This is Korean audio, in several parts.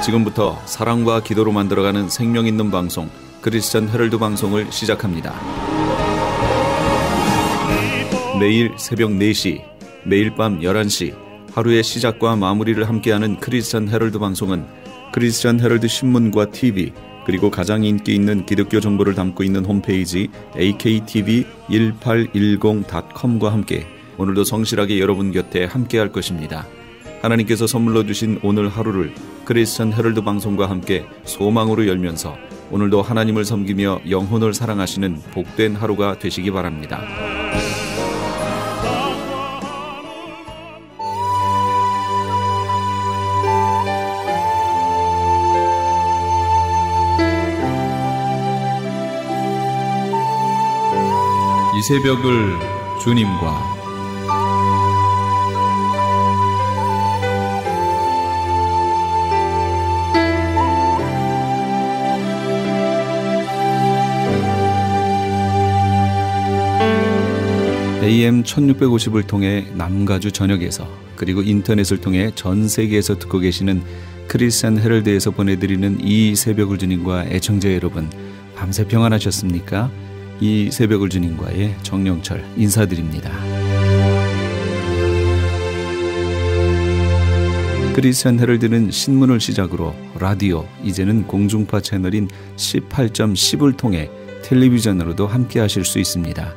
지금부터 사랑과 기도로 만들어가는 생명 있는 방송 크리스천 헤럴드 방송을 시작합니다. 매일 새벽 4시, 매일 밤 11시 하루의 시작과 마무리를 함께하는 크리스천 헤럴드 방송은 크리스천 헤럴드 신문과 TV 그리고 가장 인기 있는 기독교 정보를 담고 있는 홈페이지 aktv1810.com과 함께 오늘도 성실하게 여러분 곁에 함께할 것입니다. 하나님께서 선물로 주신 오늘 하루를 크리스천 헤럴드 방송과 함께 소망으로 열면서 오늘도 하나님을 섬기며 영혼을 사랑하시는 복된 하루가 되시기 바랍니다. 이 새벽을 주님과 AM 1650을 통해 남가주 전역에서 그리고 인터넷을 통해 전 세계에서 듣고 계시는 크리스천 헤럴드에서 보내드리는 이 새벽을 주님과 애청자 여러분, 밤새 평안하셨습니까? 이 새벽을 주님과의 정영철 인사드립니다. 크리스천 헤럴드는 신문을 시작으로 라디오, 이제는 공중파 채널인 18.10을 통해 텔레비전으로도 함께 하실 수 있습니다.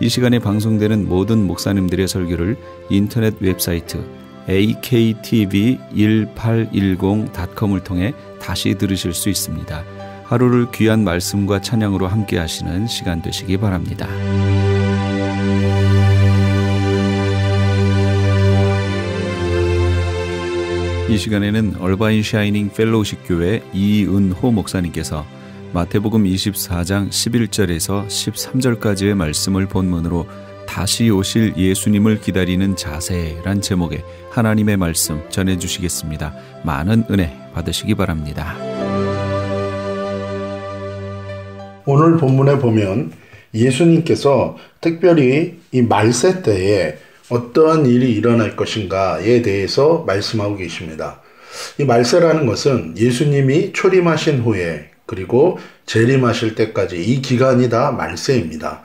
이 시간에 방송되는 모든 목사님들의 설교를 인터넷 웹사이트 aktv1810.com을 통해 다시 들으실 수 있습니다. 하루를 귀한 말씀과 찬양으로 함께 하시는 시간 되시기 바랍니다. 이 시간에는 얼바인 샤이닝 펠로우십 교회 이은호 목사님께서 마태복음 24장 11절에서 13절까지의 말씀을 본문으로 다시 오실 예수님을 기다리는 자세란 제목의 하나님의 말씀 전해주시겠습니다. 많은 은혜 받으시기 바랍니다. 오늘 본문에 보면 예수님께서 특별히 이 말세 때에 어떠한 일이 일어날 것인가에 대해서 말씀하고 계십니다. 이 말세라는 것은 예수님이 초림하신 후에 그리고 재림하실 때까지 이 기간이 다 말세입니다.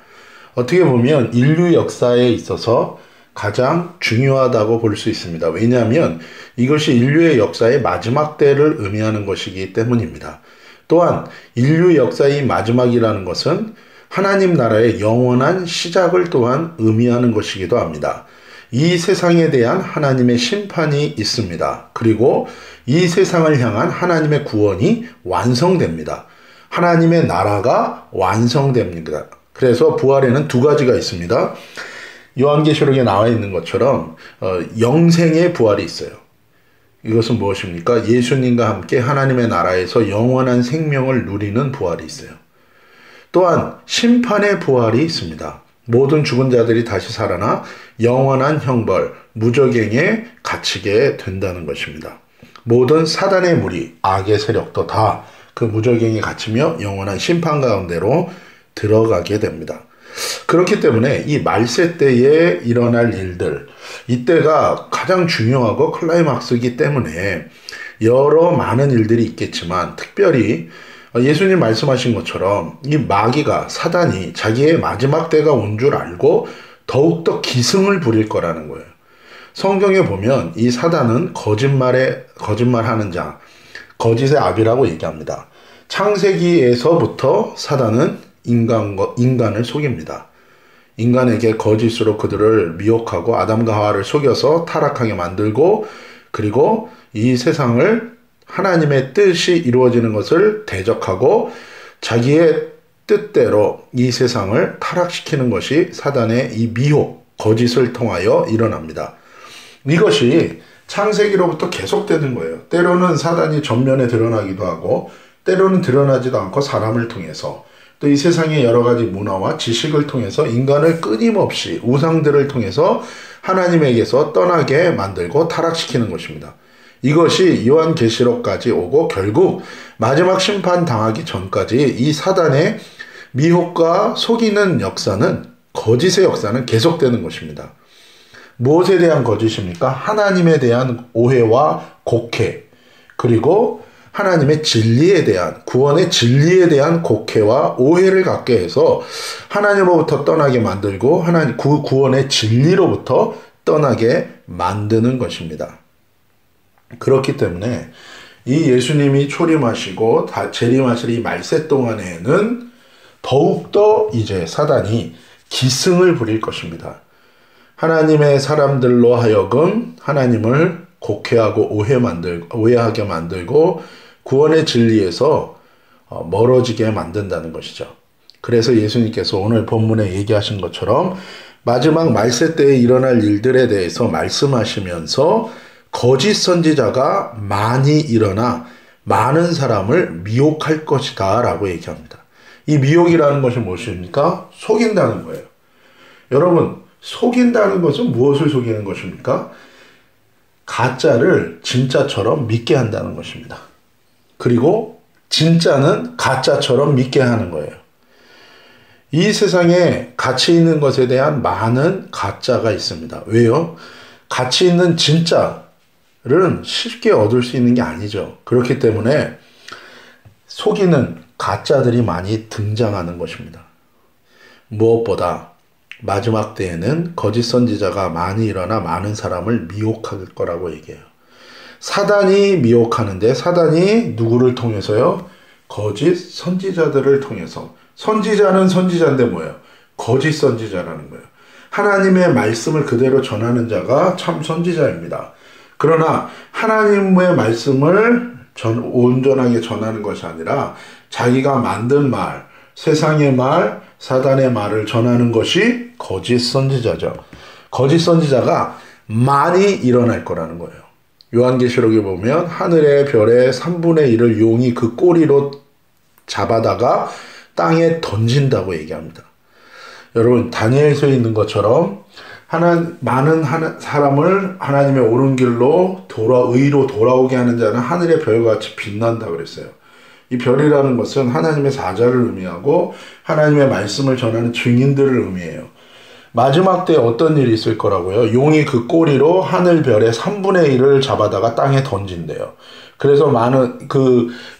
어떻게 보면 인류 역사에 있어서 가장 중요하다고 볼 수 있습니다. 왜냐하면 이것이 인류의 역사의 마지막 때를 의미하는 것이기 때문입니다. 또한 인류 역사의 마지막이라는 것은 하나님 나라의 영원한 시작을 또한 의미하는 것이기도 합니다. 이 세상에 대한 하나님의 심판이 있습니다. 그리고 이 세상을 향한 하나님의 구원이 완성됩니다. 하나님의 나라가 완성됩니다. 그래서 부활에는 두 가지가 있습니다. 요한계시록에 나와 있는 것처럼 영생의 부활이 있어요. 이것은 무엇입니까? 예수님과 함께 하나님의 나라에서 영원한 생명을 누리는 부활이 있어요. 또한 심판의 부활이 있습니다. 모든 죽은 자들이 다시 살아나 영원한 형벌, 무저갱에 갇히게 된다는 것입니다. 모든 사단의 무리, 악의 세력도 다 그 무저갱에 갇히며 영원한 심판 가운데로 들어가게 됩니다. 그렇기 때문에 이 말세 때에 일어날 일들, 이때가 가장 중요하고 클라이막스이기 때문에 여러 많은 일들이 있겠지만 특별히 예수님 말씀하신 것처럼 이 마귀가 사단이 자기의 마지막 때가 온 줄 알고 더욱더 기승을 부릴 거라는 거예요. 성경에 보면 이 사단은 거짓말하는 자, 거짓의 아비라고 얘기합니다. 창세기에서부터 사단은 인간을 속입니다. 인간에게 거짓으로 그들을 미혹하고 아담과 하와를 속여서 타락하게 만들고 그리고 이 세상을 하나님의 뜻이 이루어지는 것을 대적하고 자기의 뜻대로 이 세상을 타락시키는 것이 사단의 이 미혹, 거짓을 통하여 일어납니다. 이것이 창세기로부터 계속되는 거예요. 때로는 사단이 전면에 드러나기도 하고 때로는 드러나지도 않고 사람을 통해서 또 이 세상의 여러 가지 문화와 지식을 통해서 인간을 끊임없이 우상들을 통해서 하나님에게서 떠나게 만들고 타락시키는 것입니다. 이것이 요한계시록까지 오고 결국 마지막 심판 당하기 전까지 이 사단의 미혹과 속이는 역사는, 거짓의 역사는 계속되는 것입니다. 무엇에 대한 거짓입니까? 하나님에 대한 오해와 곡해, 그리고 하나님의 진리에 대한, 구원의 진리에 대한 곡해와 오해를 갖게 해서 하나님으로부터 떠나게 만들고 하나님 그 구원의 진리로부터 떠나게 만드는 것입니다. 그렇기 때문에 이 예수님이 초림하시고 재림하실 이 말세 동안에는 더욱더 이제 사단이 기승을 부릴 것입니다. 하나님의 사람들로 하여금 하나님을 곡해하고 오해하게 만들고 구원의 진리에서 멀어지게 만든다는 것이죠. 그래서 예수님께서 오늘 본문에 얘기하신 것처럼 마지막 말세 때에 일어날 일들에 대해서 말씀하시면서 거짓 선지자가 많이 일어나 많은 사람을 미혹할 것이다 라고 얘기합니다. 이 미혹이라는 것이 무엇입니까? 속인다는 거예요. 여러분, 속인다는 것은 무엇을 속이는 것입니까? 가짜를 진짜처럼 믿게 한다는 것입니다. 그리고 진짜는 가짜처럼 믿게 하는 거예요. 이 세상에 가치 있는 것에 대한 많은 가짜가 있습니다. 왜요? 가치 있는 진짜를 쉽게 얻을 수 있는 게 아니죠. 그렇기 때문에 속이는 가짜들이 많이 등장하는 것입니다. 무엇보다 마지막 때에는 거짓 선지자가 많이 일어나 많은 사람을 미혹할 거라고 얘기해요. 사단이 미혹하는데 사단이 누구를 통해서요? 거짓 선지자들을 통해서. 선지자는 선지자인데 뭐예요? 거짓 선지자라는 거예요. 하나님의 말씀을 그대로 전하는 자가 참 선지자입니다. 그러나 하나님의 말씀을 온전하게 전하는 것이 아니라 자기가 만든 말, 세상의 말, 사단의 말을 전하는 것이 거짓 선지자죠. 거짓 선지자가 많이 일어날 거라는 거예요. 요한계시록에 보면 하늘의 별의 3분의 1을 용이 그 꼬리로 잡아다가 땅에 던진다고 얘기합니다. 여러분, 다니엘서에 있는 것처럼 많은 사람을 하나님의 옳은 길로 의로 돌아오게 하는 자는 하늘의 별같이 빛난다 그랬어요. 이 별이라는 것은 하나님의 사자를 의미하고 하나님의 말씀을 전하는 증인들을 의미해요. 마지막 때에 어떤 일이 있을 거라고요? 용이 그 꼬리로 하늘 별의 3분의 1을 잡아다가 땅에 던진대요. 그래서 많은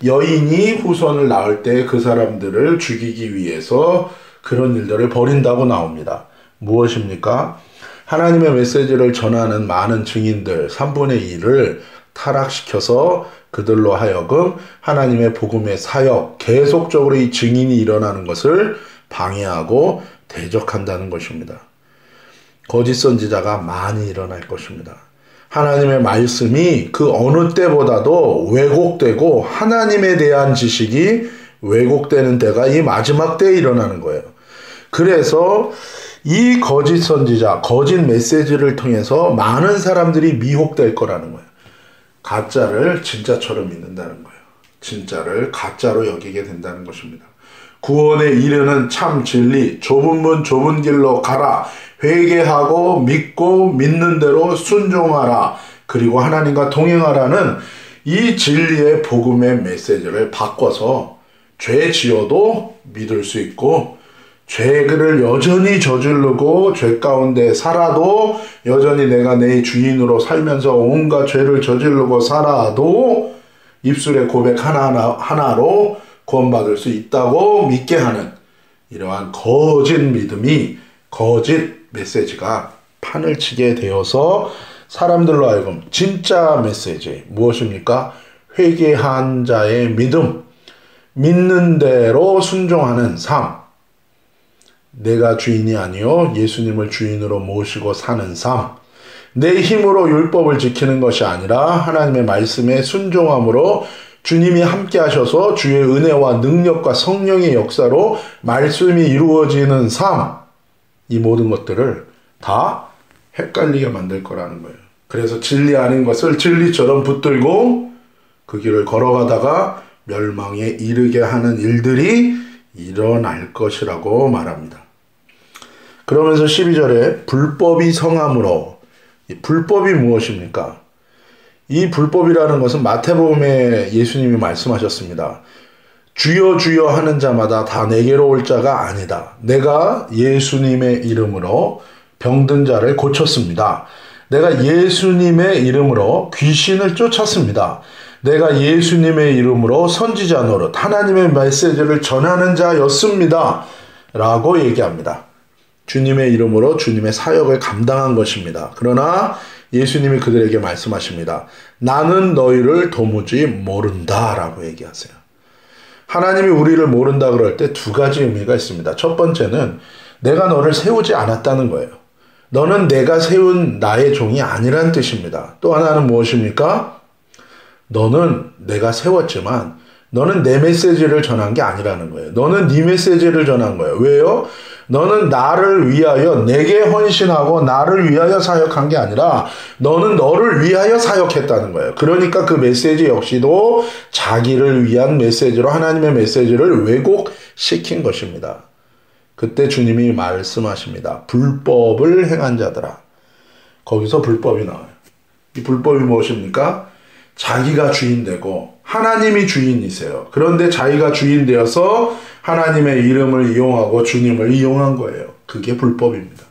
여인이 후손을 낳을 때 그 사람들을 죽이기 위해서 그런 일들을 벌인다고 나옵니다. 무엇입니까? 하나님의 메시지를 전하는 많은 증인들 3분의 1을 타락시켜서 그들로 하여금 하나님의 복음의 사역, 계속적으로 이 증인이 일어나는 것을 방해하고 대적한다는 것입니다. 거짓 선지자가 많이 일어날 것입니다. 하나님의 말씀이 그 어느 때보다도 왜곡되고 하나님에 대한 지식이 왜곡되는 때가 이 마지막 때에 일어나는 거예요. 그래서 이 거짓 선지자, 거짓 메시지를 통해서 많은 사람들이 미혹될 거라는 거예요. 가짜를 진짜처럼 믿는다는 거예요. 진짜를 가짜로 여기게 된다는 것입니다. 구원에 이르는 참 진리, 좁은 문 좁은 길로 가라. 회개하고 믿고 믿는 대로 순종하라. 그리고 하나님과 동행하라는 이 진리의 복음의 메시지를 바꿔서 죄 지어도 믿을 수 있고 죄를 여전히 저지르고 죄 가운데 살아도 여전히 내가 내 주인으로 살면서 온갖 죄를 저지르고 살아도 입술의 고백 하나로 구원받을 수 있다고 믿게 하는 이러한 거짓 믿음이, 거짓 메시지가 판을 치게 되어서 사람들로 하여금 진짜 메시지 무엇입니까? 회개한 자의 믿음, 믿는 대로 순종하는 삶, 내가 주인이 아니요 예수님을 주인으로 모시고 사는 삶, 내 힘으로 율법을 지키는 것이 아니라 하나님의 말씀에 순종함으로 주님이 함께 하셔서 주의 은혜와 능력과 성령의 역사로 말씀이 이루어지는 삶, 이 모든 것들을 다 헷갈리게 만들 거라는 거예요. 그래서 진리 아닌 것을 진리처럼 붙들고 그 길을 걸어가다가 멸망에 이르게 하는 일들이 일어날 것이라고 말합니다. 그러면서 12절에 불법이 성함으로, 이 불법이 무엇입니까? 이 불법이라는 것은 마태복음에 예수님이 말씀하셨습니다. 주여 주여 하는 자마다 다 내게로 올 자가 아니다. 내가 예수님의 이름으로 병든 자를 고쳤습니다. 내가 예수님의 이름으로 귀신을 쫓았습니다. 내가 예수님의 이름으로 선지자 노릇, 하나님의 메시지를 전하는 자였습니다. 라고 얘기합니다. 주님의 이름으로 주님의 사역을 감당한 것입니다. 그러나 예수님이 그들에게 말씀하십니다. 나는 너희를 도무지 모른다 라고 얘기하세요. 하나님이 우리를 모른다 그럴 때 두 가지 의미가 있습니다. 첫 번째는 내가 너를 세우지 않았다는 거예요. 너는 내가 세운 나의 종이 아니란 뜻입니다. 또 하나는 무엇입니까? 너는 내가 세웠지만 너는 내 메시지를 전한 게 아니라는 거예요. 너는 네 메시지를 전한 거예요. 왜요? 너는 나를 위하여 내게 헌신하고 나를 위하여 사역한 게 아니라 너는 너를 위하여 사역했다는 거예요. 그러니까 그 메시지 역시도 자기를 위한 메시지로 하나님의 메시지를 왜곡시킨 것입니다. 그때 주님이 말씀하십니다. 불법을 행한 자들아. 거기서 불법이 나와요. 이 불법이 무엇입니까? 자기가 주인 되고 하나님이 주인이세요. 그런데 자기가 주인 되어서 하나님의 이름을 이용하고 주님을 이용한 거예요. 그게 불법입니다.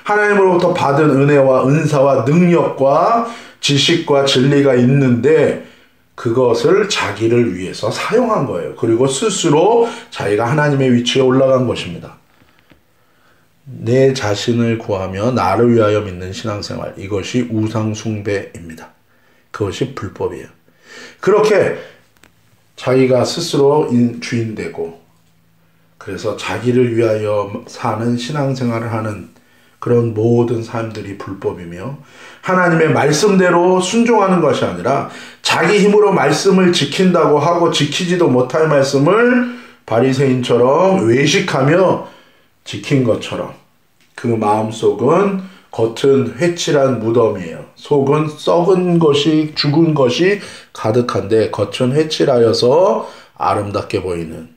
하나님으로부터 받은 은혜와 은사와 능력과 지식과 진리가 있는데 그것을 자기를 위해서 사용한 거예요. 그리고 스스로 자기가 하나님의 위치에 올라간 것입니다. 내 자신을 구하며 나를 위하여 믿는 신앙생활, 이것이 우상숭배입니다. 그것이 불법이에요. 그렇게 자기가 스스로 주인 되고 그래서 자기를 위하여 사는 신앙생활을 하는 그런 모든 삶들이 불법이며 하나님의 말씀대로 순종하는 것이 아니라 자기 힘으로 말씀을 지킨다고 하고 지키지도 못할 말씀을 바리새인처럼 외식하며 지킨 것처럼 그 마음속은 겉은 회칠한 무덤이에요. 속은 썩은 것이 죽은 것이 가득한데 겉은 회칠하여서 아름답게 보이는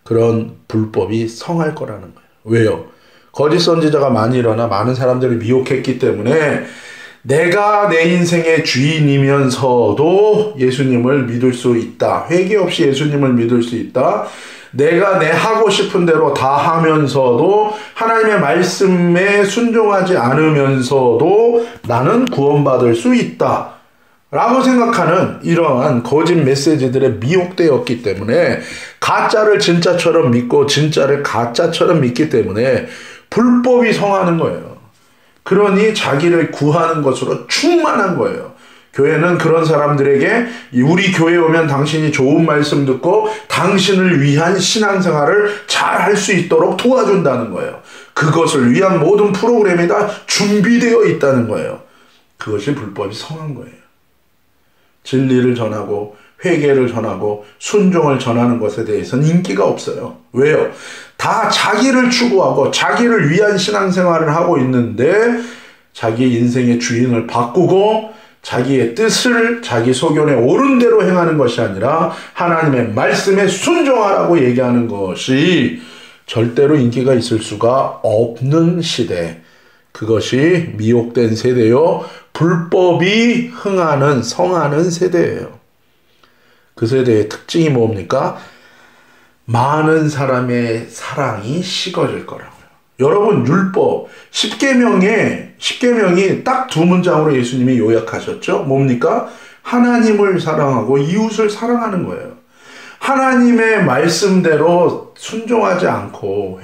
그런 불법이 성할 거라는 거예요. 왜요? 거짓 선지자가 많이 일어나 많은 사람들을 미혹했기 때문에 내가 내 인생의 주인이면서도 예수님을 믿을 수 있다. 회개 없이 예수님을 믿을 수 있다. 내가 내 하고 싶은 대로 다 하면서도 하나님의 말씀에 순종하지 않으면서도 나는 구원받을 수 있다. 라고 생각하는 이러한 거짓 메시지들에 미혹되었기 때문에 가짜를 진짜처럼 믿고 진짜를 가짜처럼 믿기 때문에 불법이 성하는 거예요. 그러니 자기를 구하는 것으로 충만한 거예요. 교회는 그런 사람들에게 우리 교회에 오면 당신이 좋은 말씀 듣고 당신을 위한 신앙생활을 잘 할 수 있도록 도와준다는 거예요. 그것을 위한 모든 프로그램이 다 준비되어 있다는 거예요. 그것이 불법이 성한 거예요. 진리를 전하고 회개를 전하고 순종을 전하는 것에 대해서는 인기가 없어요. 왜요? 다 자기를 추구하고 자기를 위한 신앙생활을 하고 있는데 자기 인생의 주인을 바꾸고 자기의 뜻을 자기 소견에 옳은 대로 행하는 것이 아니라 하나님의 말씀에 순종하라고 얘기하는 것이 절대로 인기가 있을 수가 없는 시대. 그것이 미혹된 세대요. 불법이 흥하는 성하는 세대예요. 그 세대의 특징이 뭡니까? 많은 사람의 사랑이 식어질 거라고요. 여러분 율법 10계명이 딱 두 문장으로 예수님이 요약하셨죠. 뭡니까? 하나님을 사랑하고 이웃을 사랑하는 거예요. 하나님의 말씀대로 순종하지 않고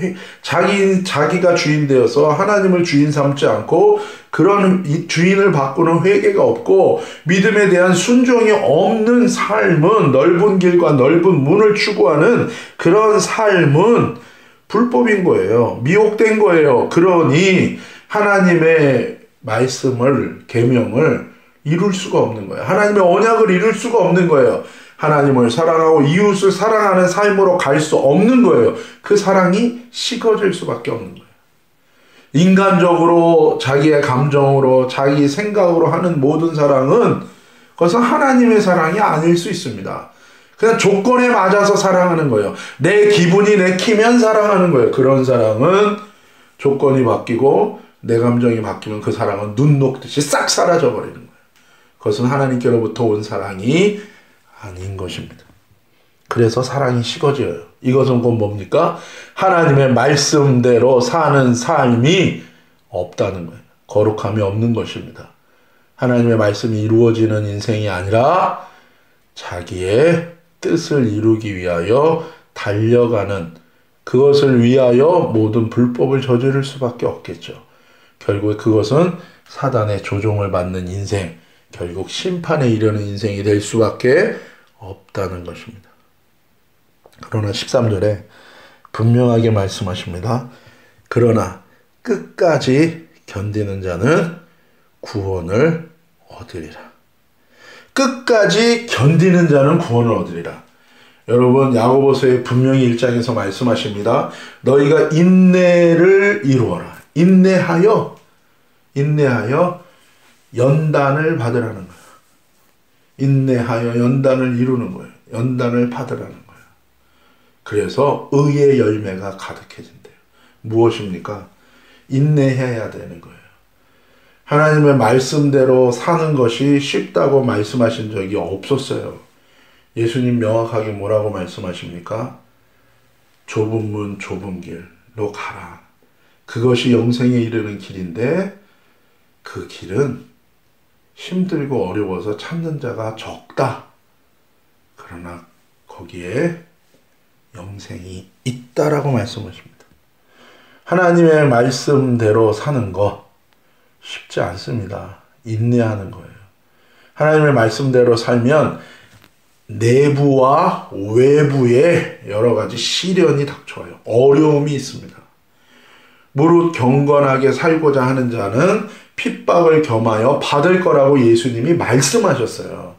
자기가 주인 되어서 하나님을 주인 삼지 않고 그런 주인을 바꾸는 회개가 없고 믿음에 대한 순종이 없는 삶은 넓은 길과 넓은 문을 추구하는 그런 삶은 불법인 거예요. 미혹된 거예요. 그러니 하나님의 말씀을 계명을 이룰 수가 없는 거예요. 하나님의 언약을 이룰 수가 없는 거예요. 하나님을 사랑하고 이웃을 사랑하는 삶으로 갈 수 없는 거예요. 그 사랑이 식어질 수밖에 없는 거예요. 인간적으로 자기의 감정으로 자기 생각으로 하는 모든 사랑은 그것은 하나님의 사랑이 아닐 수 있습니다. 그냥 조건에 맞아서 사랑하는 거예요. 내 기분이 내키면 사랑하는 거예요. 그런 사랑은 조건이 바뀌고 내 감정이 바뀌면 그 사랑은 눈 녹듯이 싹 사라져 버리는 거예요. 그것은 하나님께로부터 온 사랑이 아닌 것입니다. 그래서 사랑이 식어져요. 이것은 곧 뭡니까? 하나님의 말씀대로 사는 삶이 없다는 거예요. 거룩함이 없는 것입니다. 하나님의 말씀이 이루어지는 인생이 아니라 자기의 뜻을 이루기 위하여 달려가는, 그것을 위하여 모든 불법을 저지를 수밖에 없겠죠. 결국 그것은 사단의 조종을 받는 인생, 결국 심판에 이르는 인생이 될 수밖에 없다는 것입니다. 그러나 13절에 분명하게 말씀하십니다. 그러나 끝까지 견디는 자는 구원을 얻으리라. 끝까지 견디는 자는 구원을 얻으리라. 여러분, 야고보서의 분명히 1장에서 말씀하십니다. 너희가 인내를 이루어라. 인내하여 연단을 받으라는 거예요. 인내하여 연단을 이루는 거예요. 연단을 받으라는 거예요. 그래서 의의 열매가 가득해진대요. 무엇입니까? 인내해야 되는 거예요. 하나님의 말씀대로 사는 것이 쉽다고 말씀하신 적이 없었어요. 예수님 명확하게 뭐라고 말씀하십니까? 좁은 문, 좁은 길로 가라. 그것이 영생에 이르는 길인데 그 길은 힘들고 어려워서 찾는 자가 적다. 그러나 거기에 영생이 있다라고 말씀하십니다. 하나님의 말씀대로 사는 거 쉽지 않습니다. 인내하는 거예요. 하나님의 말씀대로 살면 내부와 외부에 여러 가지 시련이 닥쳐와요. 어려움이 있습니다. 무릇 경건하게 살고자 하는 자는 핍박을 겸하여 받을 거라고 예수님이 말씀하셨어요.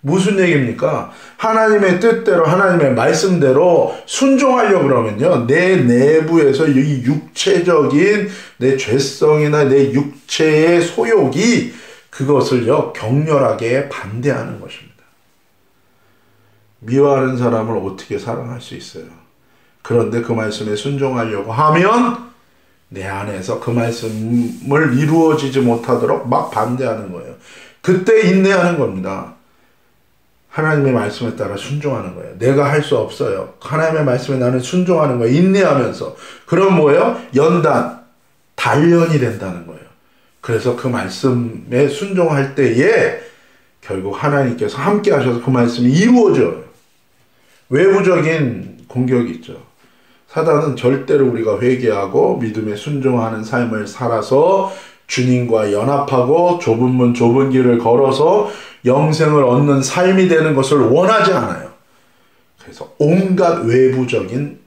무슨 얘기입니까? 하나님의 뜻대로 하나님의 말씀대로 순종하려고 그러면요, 내 내부에서 이 육체적인 내 죄성이나 내 육체의 소욕이 그것을요 격렬하게 반대하는 것입니다. 미워하는 사람을 어떻게 사랑할 수 있어요? 그런데 그 말씀에 순종하려고 하면 내 안에서 그 말씀을 이루어지지 못하도록 막 반대하는 거예요. 그때 인내하는 겁니다. 하나님의 말씀에 따라 순종하는 거예요. 내가 할 수 없어요. 하나님의 말씀에 나는 순종하는 거예요. 인내하면서. 그럼 뭐예요? 연단, 단련이 된다는 거예요. 그래서 그 말씀에 순종할 때에 결국 하나님께서 함께 하셔서 그 말씀이 이루어져요. 외부적인 공격이 있죠. 사단은 절대로 우리가 회개하고 믿음에 순종하는 삶을 살아서 주님과 연합하고 좁은 문 좁은 길을 걸어서 영생을 얻는 삶이 되는 것을 원하지 않아요. 그래서 온갖 외부적인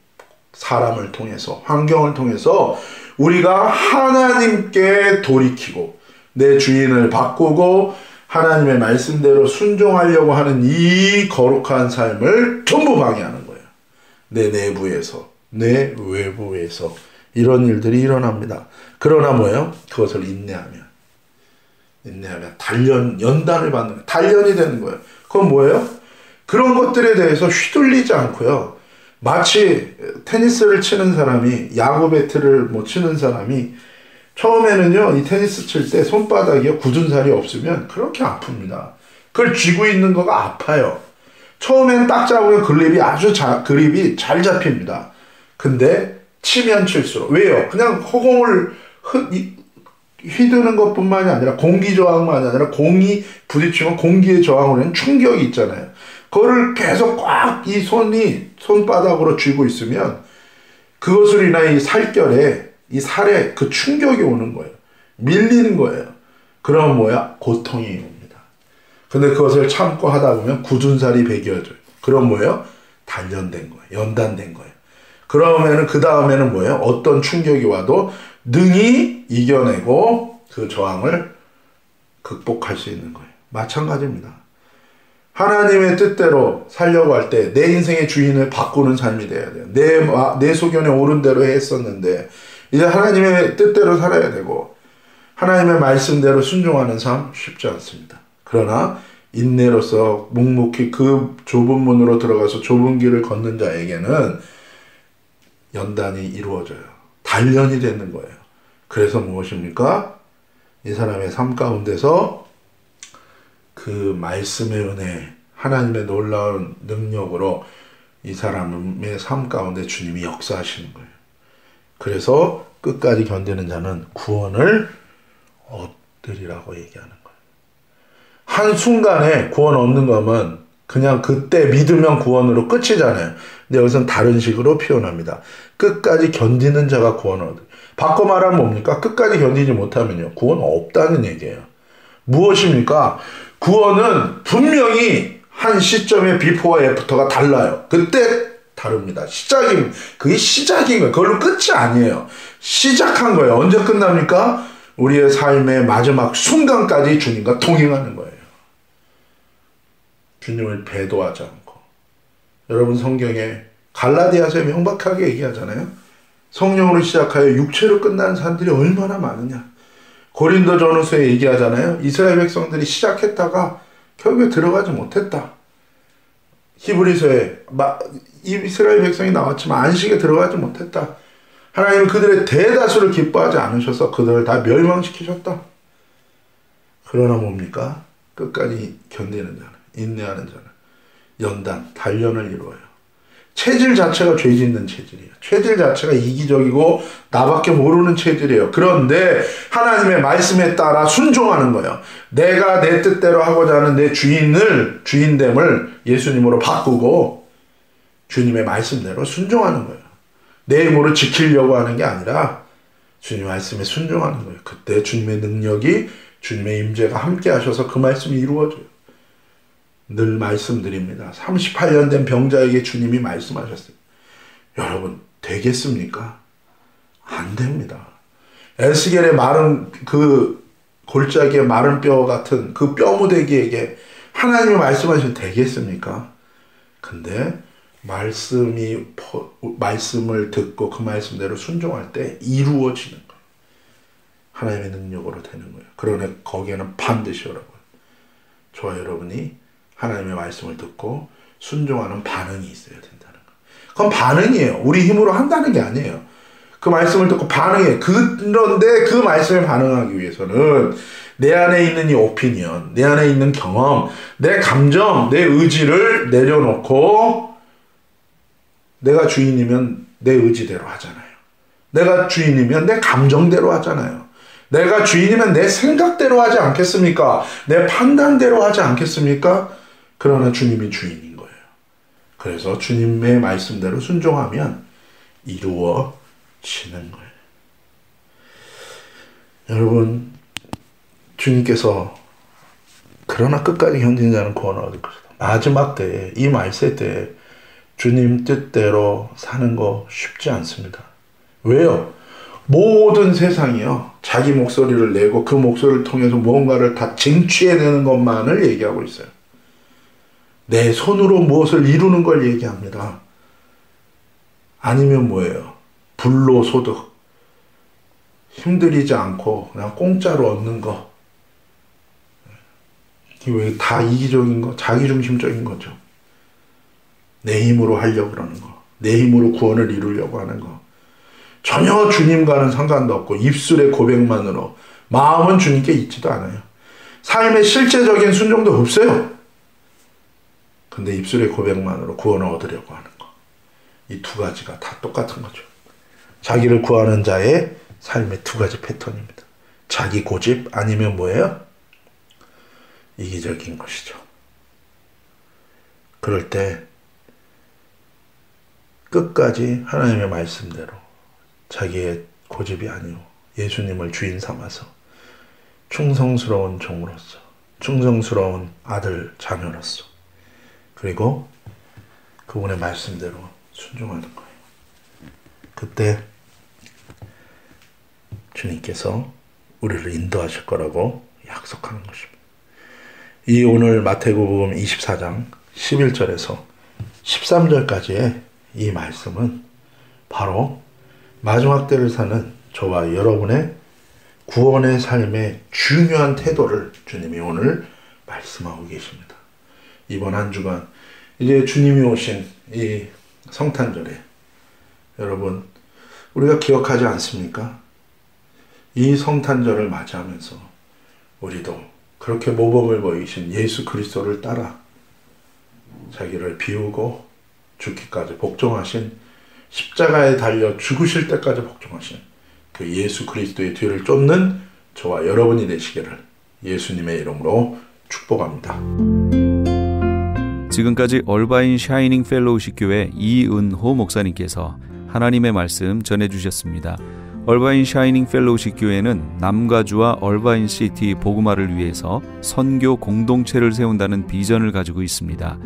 사람을 통해서, 환경을 통해서 우리가 하나님께 돌이키고 내 주인을 바꾸고 하나님의 말씀대로 순종하려고 하는 이 거룩한 삶을 전부 방해하는 거예요. 내 내부에서, 내 외부에서 이런 일들이 일어납니다. 그러나 뭐예요? 그것을 인내하면 단련, 연단을 받는 거예요. 단련이 되는 거예요. 그건 뭐예요? 그런 것들에 대해서 휘둘리지 않고요. 마치 테니스를 치는 사람이, 야구 배트를 치는 사람이 처음에는요, 이 테니스 칠 때 손바닥에 굳은 살이 없으면 그렇게 아픕니다. 그걸 쥐고 있는 거가 아파요. 처음엔 딱 잡으면 그립이 잘 잡힙니다. 근데 치면 칠수록, 왜요? 그냥 허공을 휘두는 것뿐만이 아니라 공기 저항만 아니라 공이 부딪히면 공기의 저항으로 는 충격이 있잖아요. 그거를 계속 꽉 이 손바닥으로 쥐고 있으면 그것으로 인하여 이 살결에, 이 살에 그 충격이 오는 거예요. 밀리는 거예요. 그러면 뭐야? 고통이 옵니다. 근데 그것을 참고 하다 보면 굳은 살이 배겨져요. 그럼 뭐예요? 단련된 거예요. 연단된 거예요. 그러면은 그 다음에는 뭐예요? 어떤 충격이 와도 능히 이겨내고 그 저항을 극복할 수 있는 거예요. 마찬가지입니다. 하나님의 뜻대로 살려고 할 때 내 인생의 주인을 바꾸는 삶이 돼야 돼요. 내 소견에 옳은 대로 했었는데 이제 하나님의 뜻대로 살아야 되고 하나님의 말씀대로 순종하는 삶 쉽지 않습니다. 그러나 인내로서 묵묵히 그 좁은 문으로 들어가서 좁은 길을 걷는 자에게는 연단이 이루어져요. 단련이 되는 거예요. 그래서 무엇입니까? 이 사람의 삶 가운데서 그 말씀의 은혜, 하나님의 놀라운 능력으로 이 사람의 삶 가운데 주님이 역사하시는 거예요. 그래서 끝까지 견디는 자는 구원을 얻으리라고 얘기하는 거예요. 한순간에 구원 얻는 거면 그냥 그때 믿으면 구원으로 끝이잖아요. 근데 여기서는 다른 식으로 표현합니다. 끝까지 견디는 자가 구원을 얻어요. 바꿔 말하면 뭡니까? 끝까지 견디지 못하면요, 구원 없다는 얘기예요. 무엇입니까? 구원은 분명히 한 시점의 비포와 애프터가 달라요. 그때 다릅니다. 그게 시작인 거예요. 그걸로 끝이 아니에요. 시작한 거예요. 언제 끝납니까? 우리의 삶의 마지막 순간까지 주님과 동행하는 거예요. 주님을 배도하지 않고. 여러분, 성경에 갈라디아서에 명백하게 얘기하잖아요. 성령으로 시작하여 육체로 끝나는 사람들이 얼마나 많으냐. 고린도전후서에 얘기하잖아요. 이스라엘 백성들이 시작했다가 결국에 들어가지 못했다. 히브리서에 이스라엘 백성이 나왔지만 안식에 들어가지 못했다. 하나님은 그들의 대다수를 기뻐하지 않으셔서 그들을 다 멸망시키셨다. 그러나 뭡니까? 끝까지 견디는 자는, 인내하는 자는 연단, 단련을 이루어요. 체질 자체가 죄 짓는 체질이에요. 체질 자체가 이기적이고 나밖에 모르는 체질이에요. 그런데 하나님의 말씀에 따라 순종하는 거예요. 내가 내 뜻대로 하고자 하는 내 주인됨을 예수님으로 바꾸고 주님의 말씀대로 순종하는 거예요. 내 힘으로 지키려고 하는 게 아니라 주님 말씀에 순종하는 거예요. 그때 주님의 능력이, 주님의 임재가 함께 하셔서 그 말씀이 이루어져요. 늘 말씀드립니다. 38년 된 병자에게 주님이 말씀하셨어요. 여러분, 되겠습니까? 안 됩니다. 에스겔의 마른 그 골짜기의 마른 뼈 같은 그 뼈무대기에게 하나님이 말씀하시면 되겠습니까? 근데 말씀을 듣고 그 말씀대로 순종할 때 이루어지는 거예요. 하나님의 능력으로 되는 거예요. 그러나 거기에는 반드시 저와 여러분이 하나님의 말씀을 듣고 순종하는 반응이 있어야 된다는 거. 그건 반응이에요. 우리 힘으로 한다는 게 아니에요. 그 말씀을 듣고 반응해. 그런데 그 말씀에 반응하기 위해서는 내 안에 있는 이 오피니언, 내 안에 있는 경험, 내 감정, 내 의지를 내려놓고 내가 주인이면 내 의지대로 하잖아요. 내가 주인이면 내 감정대로 하잖아요. 내가 주인이면 내 생각대로 하지 않겠습니까? 내 판단대로 하지 않겠습니까? 그러나 주님이 주인인 거예요. 그래서 주님의 말씀대로 순종하면 이루어지는 거예요. 여러분, 주님께서 그러나 끝까지 견디는 자는 구원을 얻을 것이다. 마지막 때에, 이 말세 때에 주님 뜻대로 사는 거 쉽지 않습니다. 왜요? 모든 세상이요, 자기 목소리를 내고 그 목소리를 통해서 무언가를 다 쟁취해내는 것만을 얘기하고 있어요. 내 손으로 무엇을 이루는 걸 얘기합니다. 아니면 뭐예요? 불로소득. 힘들이지 않고 그냥 공짜로 얻는 거. 이게 다 이기적인 거, 자기중심적인 거죠. 내 힘으로 하려고 그러는 거. 내 힘으로 구원을 이루려고 하는 거. 전혀 주님과는 상관도 없고 입술의 고백만으로 마음은 주님께 있지도 않아요. 삶의 실제적인 순종도 없어요. 근데 입술의 고백만으로 구원을 얻으려고 하는 거. 이 두 가지가 다 똑같은 거죠. 자기를 구하는 자의 삶의 두 가지 패턴입니다. 자기 고집 아니면 뭐예요? 이기적인 것이죠. 그럴 때 끝까지 하나님의 말씀대로 자기의 고집이 아니오 예수님을 주인 삼아서 충성스러운 종으로서, 충성스러운 아들 자녀로서, 그리고 그분의 말씀대로 순종하는 거예요. 그때 주님께서 우리를 인도하실 거라고 약속하는 것입니다. 이 오늘 마태복음 24장 11절에서 13절까지의 이 말씀은 바로 마지막 때를 사는 저와 여러분의 구원의 삶의 중요한 태도를 주님이 오늘 말씀하고 계십니다. 이번 한 주간 이제 주님이 오신 이 성탄절에 여러분 우리가 기억하지 않습니까? 이 성탄절을 맞이하면서 우리도 그렇게 모범을 보이신 예수 그리스도를 따라 자기를 비우고 죽기까지 복종하신, 십자가에 달려 죽으실 때까지 복종하신 그 예수 그리스도의 뒤를 쫓는 저와 여러분이 되시기를 예수님의 이름으로 축복합니다. 지금까지 얼바인 샤이닝 펠로우십 교회 이은호 목사님께서 하나님의 말씀 전해주셨습니다. 얼바인 샤이닝 펠로우십 교회는 남가주와 얼바인 시티 복음화를 위해서 선교 공동체를 세운다는 비전을 가지고 있습니다.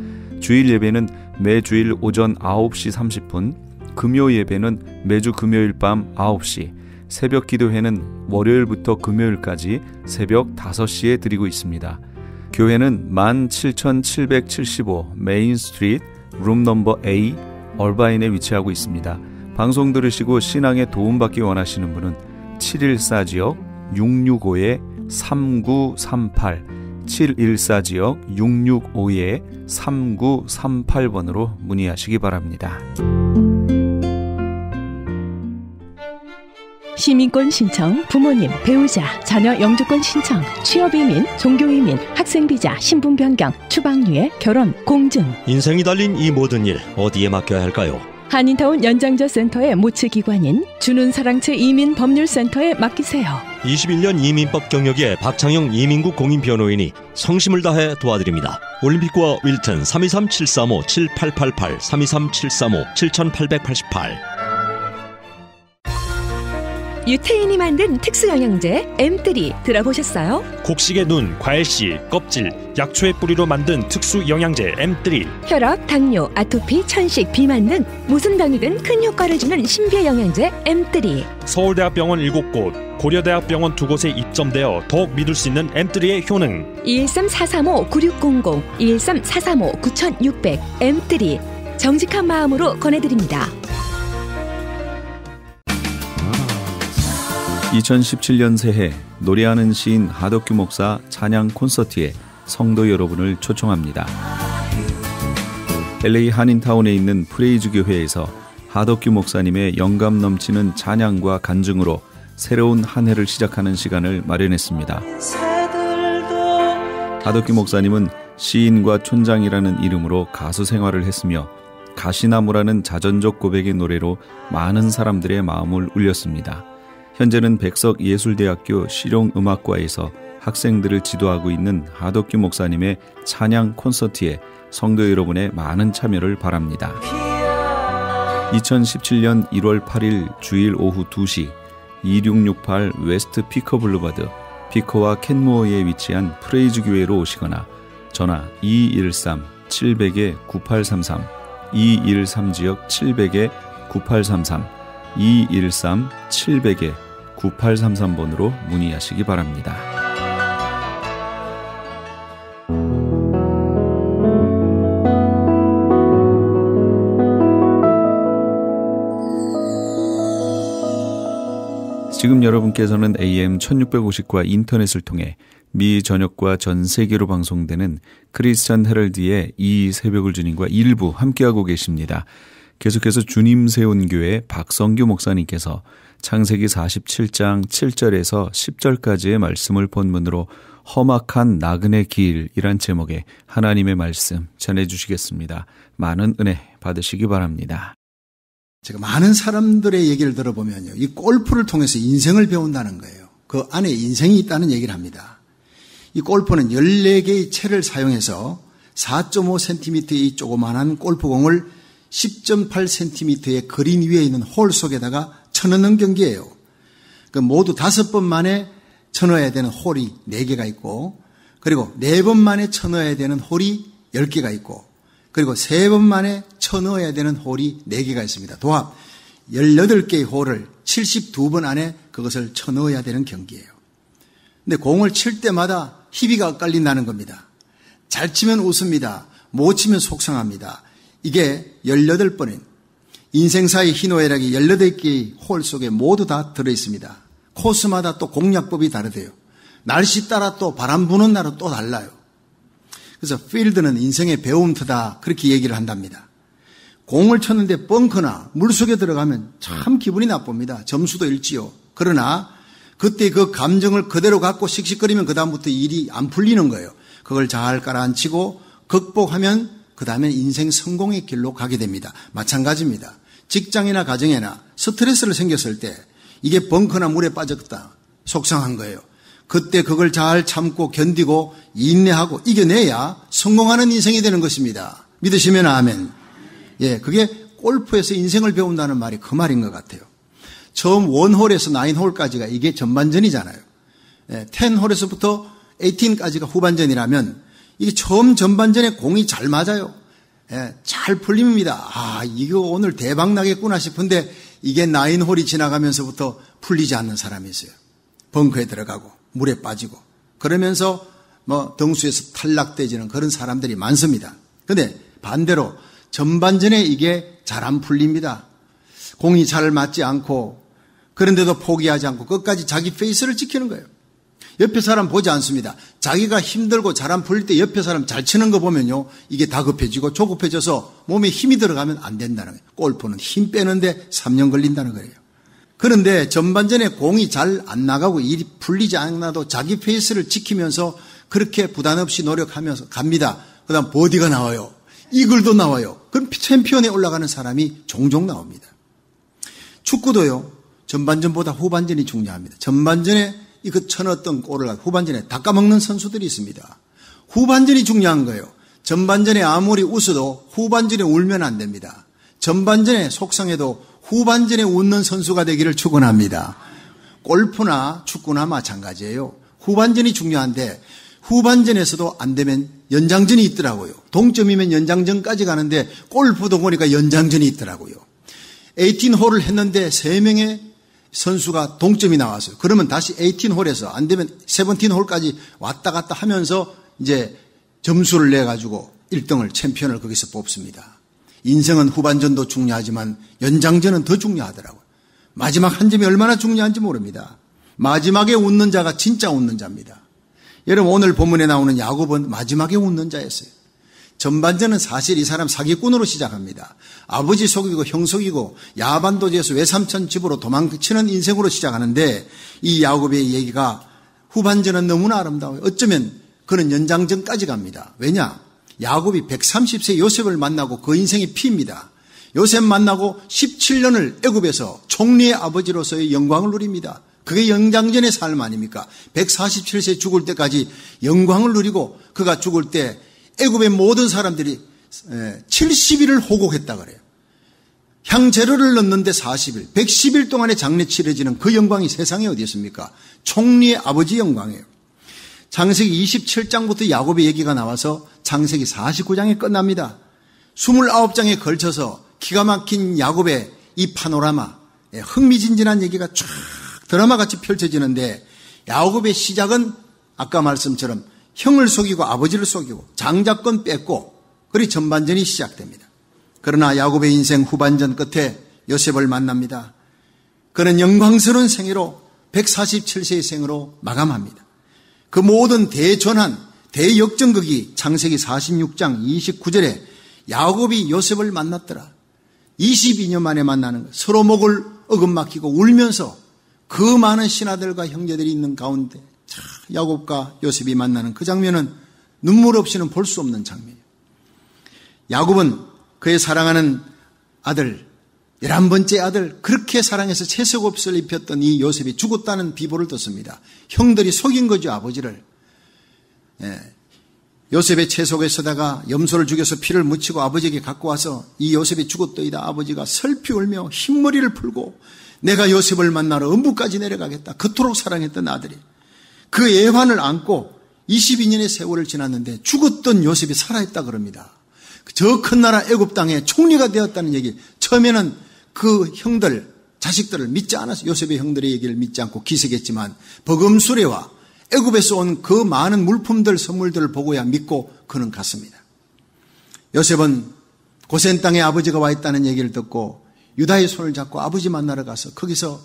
주일 예배는 매주일 오전 9시 30분, 금요 예배는 매주 금요일 밤 9시, 새벽 기도회는 월요일부터 금요일까지 새벽 5시에 드리고 있습니다. 교회는 17775 메인 스트리트 룸 넘버 A 얼바인에 위치하고 있습니다. 방송 들으시고 신앙에 도움받기 원하시는 분은 714지역 665-3938 714지역 665-3938번으로 문의하시기 바랍니다. 시민권 신청, 부모님, 배우자, 자녀 영주권 신청, 취업이민, 종교이민, 학생비자, 신분 변경, 추방유예, 결혼, 공증. 인생이 달린 이 모든 일 어디에 맡겨야 할까요? 한인타운 연장자 센터의 모치기관인 주눈사랑채 이민법률센터에 맡기세요. 21년 이민법 경력의 박창영 이민국 공인변호인이 성심을 다해 도와드립니다. 올림픽과 윌튼 323-735-7888 323-735-7888. 유태인이 만든 특수영양제 M3 들어보셨어요? 곡식의 눈, 과일씨, 껍질, 약초의 뿌리로 만든 특수영양제 M3. 혈압, 당뇨, 아토피, 천식, 비만 등 무슨 병이든 큰 효과를 주는 신비의 영양제 M3. 서울대학병원 7곳, 고려대학병원 2곳에 입점되어 더욱 믿을 수 있는 M3의 효능. 213-435-9600, 213-435-9600 M3. 정직한 마음으로 권해드립니다. 2017년 새해 노래하는 시인 하덕규 목사 찬양 콘서트에 성도 여러분을 초청합니다. LA 한인타운에 있는 프레이즈 교회에서 하덕규 목사님의 영감 넘치는 찬양과 간증으로 새로운 한 해를 시작하는 시간을 마련했습니다. 하덕규 목사님은 시인과 촌장이라는 이름으로 가수 생활을 했으며 가시나무라는 자전적 고백의 노래로 많은 사람들의 마음을 울렸습니다. 현재는 백석예술대학교 실용음악과에서 학생들을 지도하고 있는 하덕규 목사님의 찬양 콘서트에 성도 여러분의 많은 참여를 바랍니다. 2017년 1월 8일 주일 오후 2시 2668 웨스트 피커 블루바드 피커와 켄모어에 위치한 프레이즈 교회로 오시거나 전화 213-700-9833 213지역 700-9833 213-700-9833번으로 문의하시기 바랍니다. 지금 여러분께서는 AM 1650과 인터넷을 통해 미 전역과 전 세계로 방송되는 크리스천 헤럴드의 이 새벽을 주님과 일부 함께하고 계십니다. 계속해서 주님 세운 교회 박성규 목사님께서 창세기 47장 7절에서 10절까지의 말씀을 본문으로 험악한 나그네 길이란 제목의 하나님의 말씀 전해주시겠습니다. 많은 은혜 받으시기 바랍니다. 제가 많은 사람들의 얘기를 들어보면요, 이 골프를 통해서 인생을 배운다는 거예요. 그 안에 인생이 있다는 얘기를 합니다. 이 골프는 14개의 채를 사용해서 4.5cm의 이 조그만한 골프공을 10.8cm의 그린 위에 있는 홀 속에다가 쳐넣는 경기예요. 모두 5번 만에 쳐넣어야 되는 홀이 4개가 있고, 그리고 4번 만에 쳐넣어야 되는 홀이 10개가 있고, 그리고 3번 만에 쳐넣어야 되는 홀이 4개가 있습니다. 도합 18개의 홀을 72번 안에 그것을 쳐넣어야 되는 경기예요. 근데 공을 칠 때마다 희비가 엇갈린다는 겁니다. 잘 치면 웃습니다. 못 치면 속상합니다. 이게 18번인 인생사의 희노애락이 18개의 홀 속에 모두 다 들어있습니다. 코스마다 또 공략법이 다르대요. 날씨 따라 또 바람 부는 날은 또 달라요. 그래서 필드는 인생의 배움터다, 그렇게 얘기를 한답니다. 공을 쳤는데 벙커나 물속에 들어가면 참 기분이 나쁩니다. 점수도 잃지요. 그러나 그때 그 감정을 그대로 갖고 씩씩거리면 그 다음부터 일이 안 풀리는 거예요. 그걸 잘 깔아앉히고 극복하면 그 다음에 인생 성공의 길로 가게 됩니다. 마찬가지입니다. 직장이나 가정에나 스트레스를 생겼을 때 이게 벙커나 물에 빠졌다, 속상한 거예요. 그때 그걸 잘 참고 견디고 인내하고 이겨내야 성공하는 인생이 되는 것입니다. 믿으시면 아멘. 예, 그게 골프에서 인생을 배운다는 말이 그 말인 것 같아요. 처음 1홀에서 9홀까지가 이게 전반전이잖아요. 예, 10홀에서부터 18까지가 후반전이라면 이게 처음 전반전에 공이 잘 맞아요. 예, 잘 풀립니다. 아, 이거 오늘 대박 나겠구나 싶은데 이게 9홀이 지나가면서부터 풀리지 않는 사람이 있어요. 벙커에 들어가고 물에 빠지고 그러면서 등수에서 탈락되지는 그런 사람들이 많습니다. 그런데 반대로 전반전에 이게 잘 안 풀립니다. 공이 잘 맞지 않고 그런데도 포기하지 않고 끝까지 자기 페이스를 지키는 거예요. 옆에 사람 보지 않습니다. 자기가 힘들고 잘 안 풀릴 때 옆에 사람 잘 치는 거 보면요. 이게 다급해지고 조급해져서 몸에 힘이 들어가면 안 된다는 거예요. 골프는 힘 빼는데 3년 걸린다는 거예요. 그런데 전반전에 공이 잘 안 나가고 일이 풀리지 않아도 자기 페이스를 지키면서 그렇게 부담 없이 노력하면서 갑니다. 그 다음 버디가 나와요. 이글도 나와요. 그럼 챔피언에 올라가는 사람이 종종 나옵니다. 축구도요. 전반전보다 후반전이 중요합니다. 전반전에 이거 쳐넣었던 골을 후반전에 닦아먹는 선수들이 있습니다. 후반전이 중요한 거예요. 전반전에 아무리 웃어도 후반전에 울면 안 됩니다. 전반전에 속상해도 후반전에 웃는 선수가 되기를 축원합니다. 골프나 축구나 마찬가지예요. 후반전이 중요한데 후반전에서도 안 되면 연장전이 있더라고요. 동점이면 연장전까지 가는데 골프도 보니까 연장전이 있더라고요. 18홀을 했는데 3명의 선수가 동점이 나왔어요. 그러면 다시 18홀에서 안 되면 17홀까지 왔다 갔다 하면서 이제 점수를 내가지고 1등을 챔피언을 거기서 뽑습니다. 인생은 후반전도 중요하지만 연장전은 더 중요하더라고요. 마지막 한 점이 얼마나 중요한지 모릅니다. 마지막에 웃는 자가 진짜 웃는 자입니다. 여러분 오늘 본문에 나오는 야곱은 마지막에 웃는 자였어요. 전반전은 사실 이 사람 사기꾼으로 시작합니다. 아버지 속이고 형 속이고 야반도지에서 외삼촌 집으로 도망치는 인생으로 시작하는데 이 야곱의 얘기가 후반전은 너무나 아름다워요. 어쩌면 그는 연장전까지 갑니다. 왜냐? 야곱이 130세 요셉을 만나고 그 인생이 피입니다. 요셉 만나고 17년을 애굽에서 총리의 아버지로서의 영광을 누립니다. 그게 연장전의 삶 아닙니까? 147세 죽을 때까지 영광을 누리고 그가 죽을 때 애굽의 모든 사람들이 70일을 호곡했다 그래요. 향재료를 넣는데 40일, 110일 동안의 장례 치러지는 그 영광이 세상에 어디 있습니까? 총리의 아버지 영광이에요. 창세기 27장부터 야곱의 얘기가 나와서 창세기 49장에 끝납니다. 29장에 걸쳐서 기가 막힌 야곱의 이 파노라마, 흥미진진한 얘기가 쫙 드라마같이 펼쳐지는데 야곱의 시작은 아까 말씀처럼 형을 속이고 아버지를 속이고 장자권 뺏고 그리 전반전이 시작됩니다. 그러나 야곱의 인생 후반전 끝에 요셉을 만납니다. 그는 영광스러운 생애로 147세의 생으로 마감합니다. 그 모든 대전환, 대역전극이 창세기 46장 29절에 야곱이 요셉을 만났더라. 22년 만에 만나는 것. 서로 목을 어긋막히고 울면서 그 많은 신하들과 형제들이 있는 가운데 야곱과 요셉이 만나는 그 장면은 눈물 없이는 볼 수 없는 장면이에요. 야곱은 그의 사랑하는 아들, 11번째 아들, 그렇게 사랑해서 채색옷을 입혔던 이 요셉이 죽었다는 비보를 듣습니다. 형들이 속인 거죠, 아버지를. 요셉의 채속에 서다가 염소를 죽여서 피를 묻히고 아버지에게 갖고 와서 이 요셉이 죽었더이다. 아버지가 슬피 울며 흰머리를 풀고 내가 요셉을 만나러 음부까지 내려가겠다. 그토록 사랑했던 아들이 그 애환을 안고 22년의 세월을 지났는데 죽었던 요셉이 살아있다 그럽니다. 저 큰 나라 애굽 땅에 총리가 되었다는 얘기. 처음에는 그 형들, 자식들을 믿지 않았어요. 요셉의 형들의 얘기를 믿지 않고 기색했지만 버금수레와 애굽에서 온 그 많은 물품들, 선물들을 보고야 믿고 그는 갔습니다. 요셉은 고센 땅에 아버지가 와 있다는 얘기를 듣고 유다의 손을 잡고 아버지 만나러 가서 거기서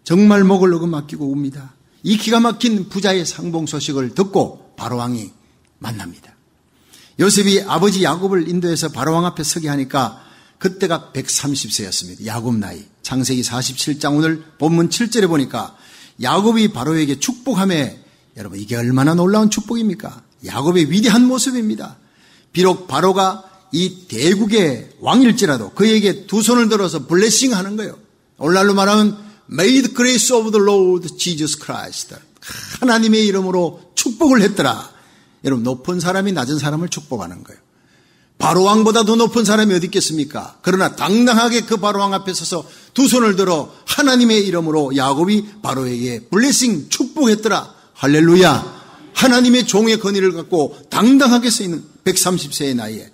정말 목을 어긋막히고 웁니다. 이 기가 막힌 부자의 상봉 소식을 듣고 바로왕이 만납니다. 요셉이 아버지 야곱을 인도해서 바로왕 앞에 서게 하니까 그때가 130세였습니다. 야곱 나이. 창세기 47장 오늘 본문 7절에 보니까 야곱이 바로에게 축복하며 여러분 이게 얼마나 놀라운 축복입니까? 야곱의 위대한 모습입니다. 비록 바로가 이 대국의 왕일지라도 그에게 두 손을 들어서 블레싱 하는 거예요. 오늘날로 말하면 May the grace of the Lord Jesus Christ. 하나님의 이름으로 축복을 했더라. 여러분, 높은 사람이 낮은 사람을 축복하는 거예요. 바로왕보다 더 높은 사람이 어디 있겠습니까? 그러나 당당하게 그 바로왕 앞에 서서 두 손을 들어 하나님의 이름으로 야곱이 바로에게 블레싱 축복했더라. 할렐루야. 하나님의 종의 권위를 갖고 당당하게 서 있는 130세의 나이에,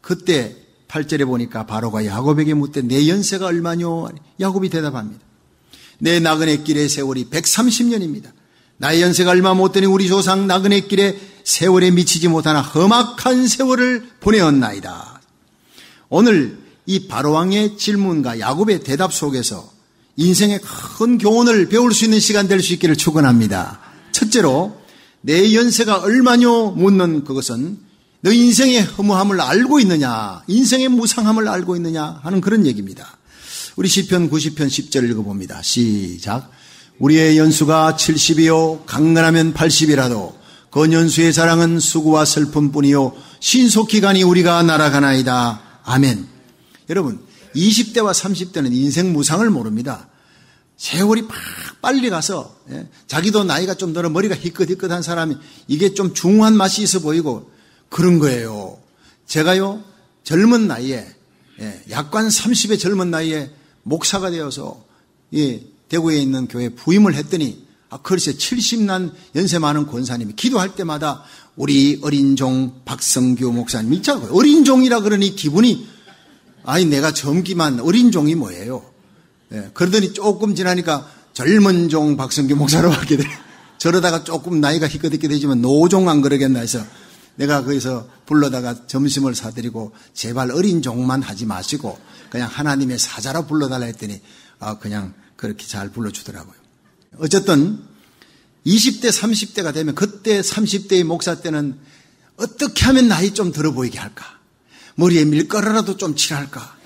그때 8절에 보니까 바로가 야곱에게 묻되 내 연세가 얼마뇨? 야곱이 대답합니다. 내 나그네 길의 세월이 130년입니다. 나의 연세가 얼마 못 되니 우리 조상 나그네 길에 세월에 미치지 못하나 험악한 세월을 보내었나이다. 오늘 이 바로왕의 질문과 야곱의 대답 속에서 인생의 큰 교훈을 배울 수 있는 시간 될 수 있기를 축원합니다. 첫째로, 내 연세가 얼마뇨 묻는 그것은 너 인생의 허무함을 알고 있느냐, 인생의 무상함을 알고 있느냐 하는 그런 얘기입니다. 우리 시편 90편 10절을 읽어봅니다. 시작. 우리의 연수가 70이요 강건하면 80이라도 그 연수의 자랑은 수고와 슬픔뿐이요 신속히 가니 우리가 날아가나이다. 아멘. 여러분, 20대와 30대는 인생 무상을 모릅니다. 세월이 막 빨리 가서, 자기도 나이가 좀 들어 머리가 희끗희끗한 사람이 이게 좀 중후한 맛이 있어 보이고 그런 거예요. 제가요, 젊은 나이에, 약관 30의 젊은 나이에 목사가 되어서 대구에 있는 교회에 부임을 했더니, 글쎄 70난 연세 많은 권사님이 기도할 때마다 우리 어린종 박성규 목사님 있잖아요. 어린종이라 그러니 기분이, 아니 내가 젊기만 어린종이 뭐예요? 그러더니 조금 지나니까 젊은 종 박성규 목사로 하게 돼. 저러다가 조금 나이가 희끗희끗 되지만 노종 안 그러겠나 해서 내가 거기서 불러다가 점심을 사드리고 제발 어린 종만 하지 마시고 그냥 하나님의 사자로 불러달라 했더니 그냥 그렇게 잘 불러주더라고요. 어쨌든 20대 30대가 되면 그때 30대의 목사 때는 어떻게 하면 나이 좀 들어 보이게 할까? 머리에 밀가루라도 좀 칠할까?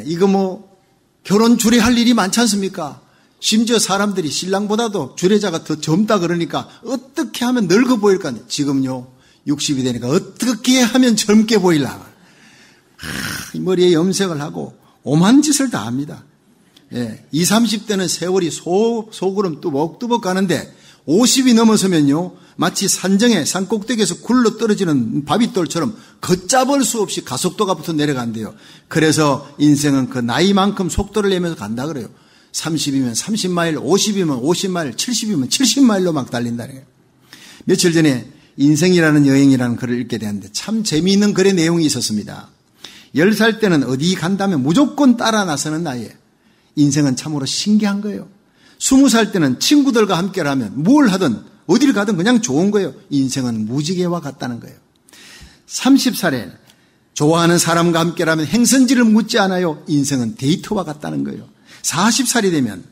이거 뭐 결혼 주례할 일이 많지 않습니까? 심지어 사람들이 신랑보다도 주례자가 더 젊다 그러니까 어떻게 하면 늙어 보일까? 지금요 60이 되니까 어떻게 하면 젊게 보이려고 머리에 염색을 하고 오만 짓을 다 합니다. 20, 30대는 세월이 소구름 뚜벅뚜벅 가는데 50이 넘어서면요 마치 산정에 산꼭대기에서 굴러 떨어지는 바빗돌처럼 걷잡을 수 없이 가속도가 붙어 내려간대요. 그래서 인생은 그 나이만큼 속도를 내면서 간다 그래요. 30이면 30마일, 50이면 50마일, 70이면 70마일로 막 달린다는 거예요. 며칠 전에 인생이라는 여행이라는 글을 읽게 되었는데 참 재미있는 글의 내용이 있었습니다. 10살 때는 어디 간다면 무조건 따라 나서는 나이에 인생은 참으로 신기한 거예요. 20살 때는 친구들과 함께라면 뭘 하든 어디를 가든 그냥 좋은 거예요. 인생은 무지개와 같다는 거예요. 30살에 좋아하는 사람과 함께라면 행선지를 묻지 않아요. 인생은 데이트와 같다는 거예요. 40살이 되면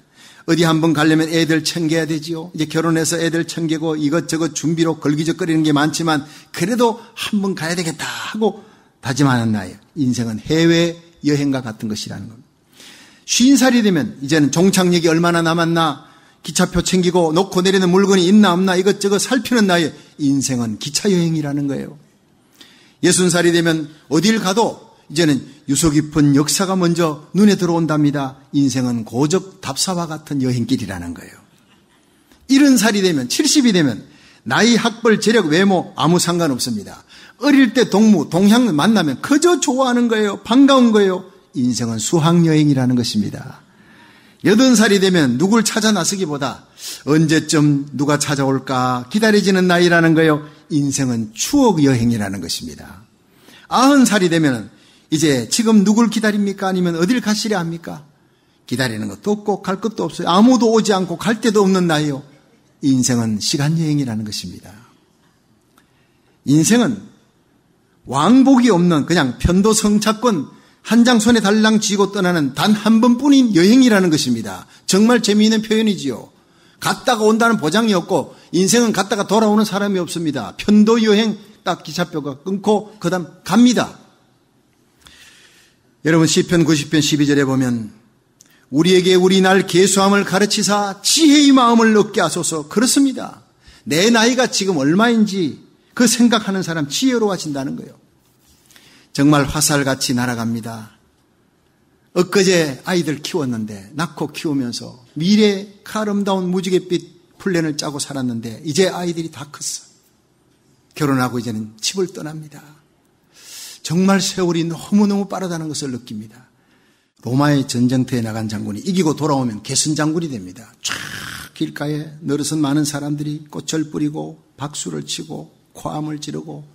어디 한번 가려면 애들 챙겨야 되지요. 이제 결혼해서 애들 챙기고 이것저것 준비로 걸기적거리는 게 많지만 그래도 한번 가야 되겠다 하고 다짐하는 나이. 인생은 해외 여행과 같은 것이라는 겁니다. 50살이 되면 이제는 종착역이 얼마나 남았나, 기차표 챙기고 놓고 내리는 물건이 있나 없나 이것저것 살피는 나이에 인생은 기차여행이라는 거예요. 60살이 되면 어딜 가도 이제는 유서 깊은 역사가 먼저 눈에 들어온답니다. 인생은 고적 답사와 같은 여행길이라는 거예요. 70살이 되면 70이 되면 나이, 학벌, 재력, 외모 아무 상관없습니다. 어릴 때 동무, 동향 만나면 그저 좋아하는 거예요. 반가운 거예요. 인생은 수학여행이라는 것입니다. 80살이 되면 누굴 찾아 나서기보다 언제쯤 누가 찾아올까 기다려지는 나이라는 거예요. 인생은 추억여행이라는 것입니다. 90살이 되면 이제 지금 누굴 기다립니까? 아니면 어딜 가시려 합니까? 기다리는 것도 없고 갈 것도 없어요. 아무도 오지 않고 갈 데도 없는 나이요. 인생은 시간여행이라는 것입니다. 인생은 왕복이 없는 그냥 편도성차권 한 장 손에 달랑 쥐고 떠나는 단 한 번뿐인 여행이라는 것입니다. 정말 재미있는 표현이지요. 갔다가 온다는 보장이 없고 인생은 갔다가 돌아오는 사람이 없습니다. 편도 여행 딱 기차표가 끊고 그 다음 갑니다. 여러분 시편 90편 12절에 보면 우리에게 우리 날 계수함을 가르치사 지혜의 마음을 얻게 하소서. 그렇습니다. 내 나이가 지금 얼마인지 그 생각하는 사람 지혜로워진다는 거예요. 정말 화살같이 날아갑니다. 엊그제 아이들 키웠는데 낳고 키우면서 미래 아름다운 무지갯빛 플랜을 짜고 살았는데 이제 아이들이 다 컸어. 결혼하고 이제는 집을 떠납니다. 정말 세월이 너무너무 빠르다는 것을 느낍니다. 로마의 전쟁터에 나간 장군이 이기고 돌아오면 개선 장군이 됩니다. 쫙 길가에 늘어선 많은 사람들이 꽃을 뿌리고 박수를 치고 고함을 지르고,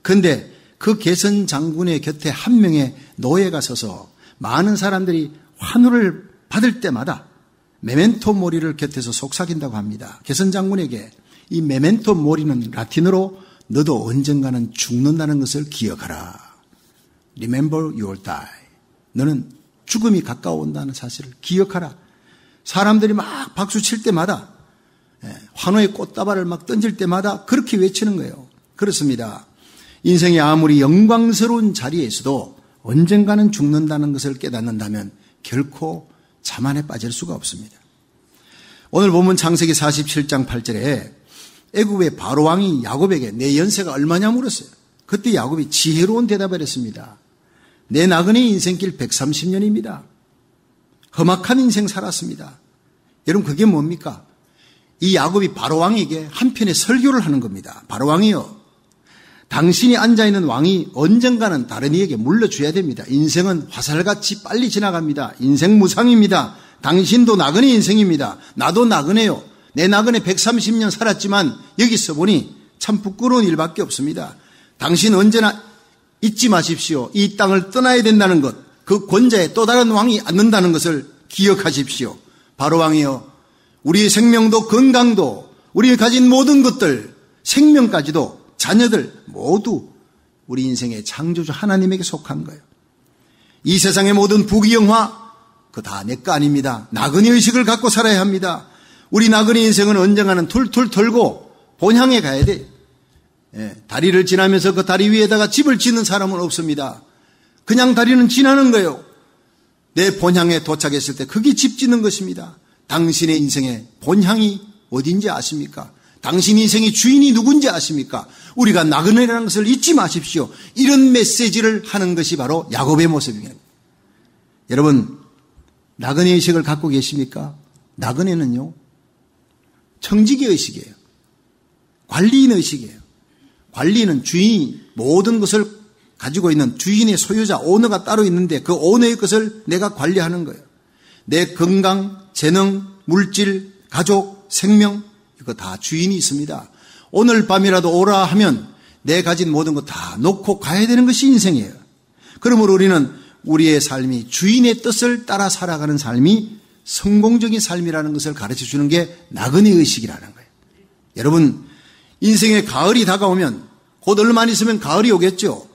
그런데 그 개선 장군의 곁에 한 명의 노예가 서서 많은 사람들이 환호를 받을 때마다 메멘토 모리를 곁에서 속삭인다고 합니다. 개선 장군에게 이 메멘토 모리는 라틴어로 너도 언젠가는 죽는다는 것을 기억하라. Remember your die. 너는 죽음이 가까워온다는 사실을 기억하라. 사람들이 막 박수 칠 때마다, 환호의 꽃다발을 막 던질 때마다 그렇게 외치는 거예요. 그렇습니다. 인생이 아무리 영광스러운 자리에서도 언젠가는 죽는다는 것을 깨닫는다면 결코 자만에 빠질 수가 없습니다. 오늘 보면 창세기 47장 8절에 애굽의 바로왕이 야곱에게 내 연세가 얼마냐 물었어요. 그때 야곱이 지혜로운 대답을 했습니다. 내 나그네 인생길 130년입니다. 험악한 인생 살았습니다. 여러분, 그게 뭡니까? 이 야곱이 바로왕에게 한편의 설교를 하는 겁니다. 바로왕이요, 당신이 앉아있는 왕이 언젠가는 다른 이에게 물려줘야 됩니다. 인생은 화살같이 빨리 지나갑니다. 인생 무상입니다. 당신도 나그네 인생입니다. 나도 나그네요. 내 나그네 130년 살았지만 여기서 보니 참 부끄러운 일밖에 없습니다. 당신 언제나 잊지 마십시오. 이 땅을 떠나야 된다는 것, 그 권자에 또 다른 왕이 앉는다는 것을 기억하십시오. 바로왕이여, 우리의 생명도 건강도 우리가 가진 모든 것들, 생명까지도 자녀들 모두 우리 인생의 창조주 하나님에게 속한 거예요. 이 세상의 모든 부귀영화 그거 다 내 거 아닙니다. 나그네 의식을 갖고 살아야 합니다. 우리 나그네 인생은 언젠가는 툴툴 털고 본향에 가야 돼. 다리를 지나면서 그 다리 위에다가 집을 짓는 사람은 없습니다. 그냥 다리는 지나는 거예요. 내 본향에 도착했을 때 그게 집 짓는 것입니다. 당신의 인생의 본향이 어딘지 아십니까? 당신 인생의 주인이 누군지 아십니까? 우리가 나그네라는 것을 잊지 마십시오. 이런 메시지를 하는 것이 바로 야곱의 모습입니다. 여러분, 나그네 의식을 갖고 계십니까? 나그네는요, 청지기 의식이에요. 관리인 의식이에요. 관리는 주인이 모든 것을 가지고 있는 주인의 소유자, 오너가 따로 있는데 그 오너의 것을 내가 관리하는 거예요. 내 건강, 재능, 물질, 가족, 생명, 이거 다 주인이 있습니다. 오늘 밤이라도 오라 하면 내 가진 모든 거 다 놓고 가야 되는 것이 인생이에요. 그러므로 우리는 우리의 삶이 주인의 뜻을 따라 살아가는 삶이 성공적인 삶이라는 것을 가르쳐 주는 게 나그네 의식이라는 거예요. 여러분, 인생의 가을이 다가오면 곧 얼마 안 있으면 가을이 오겠죠.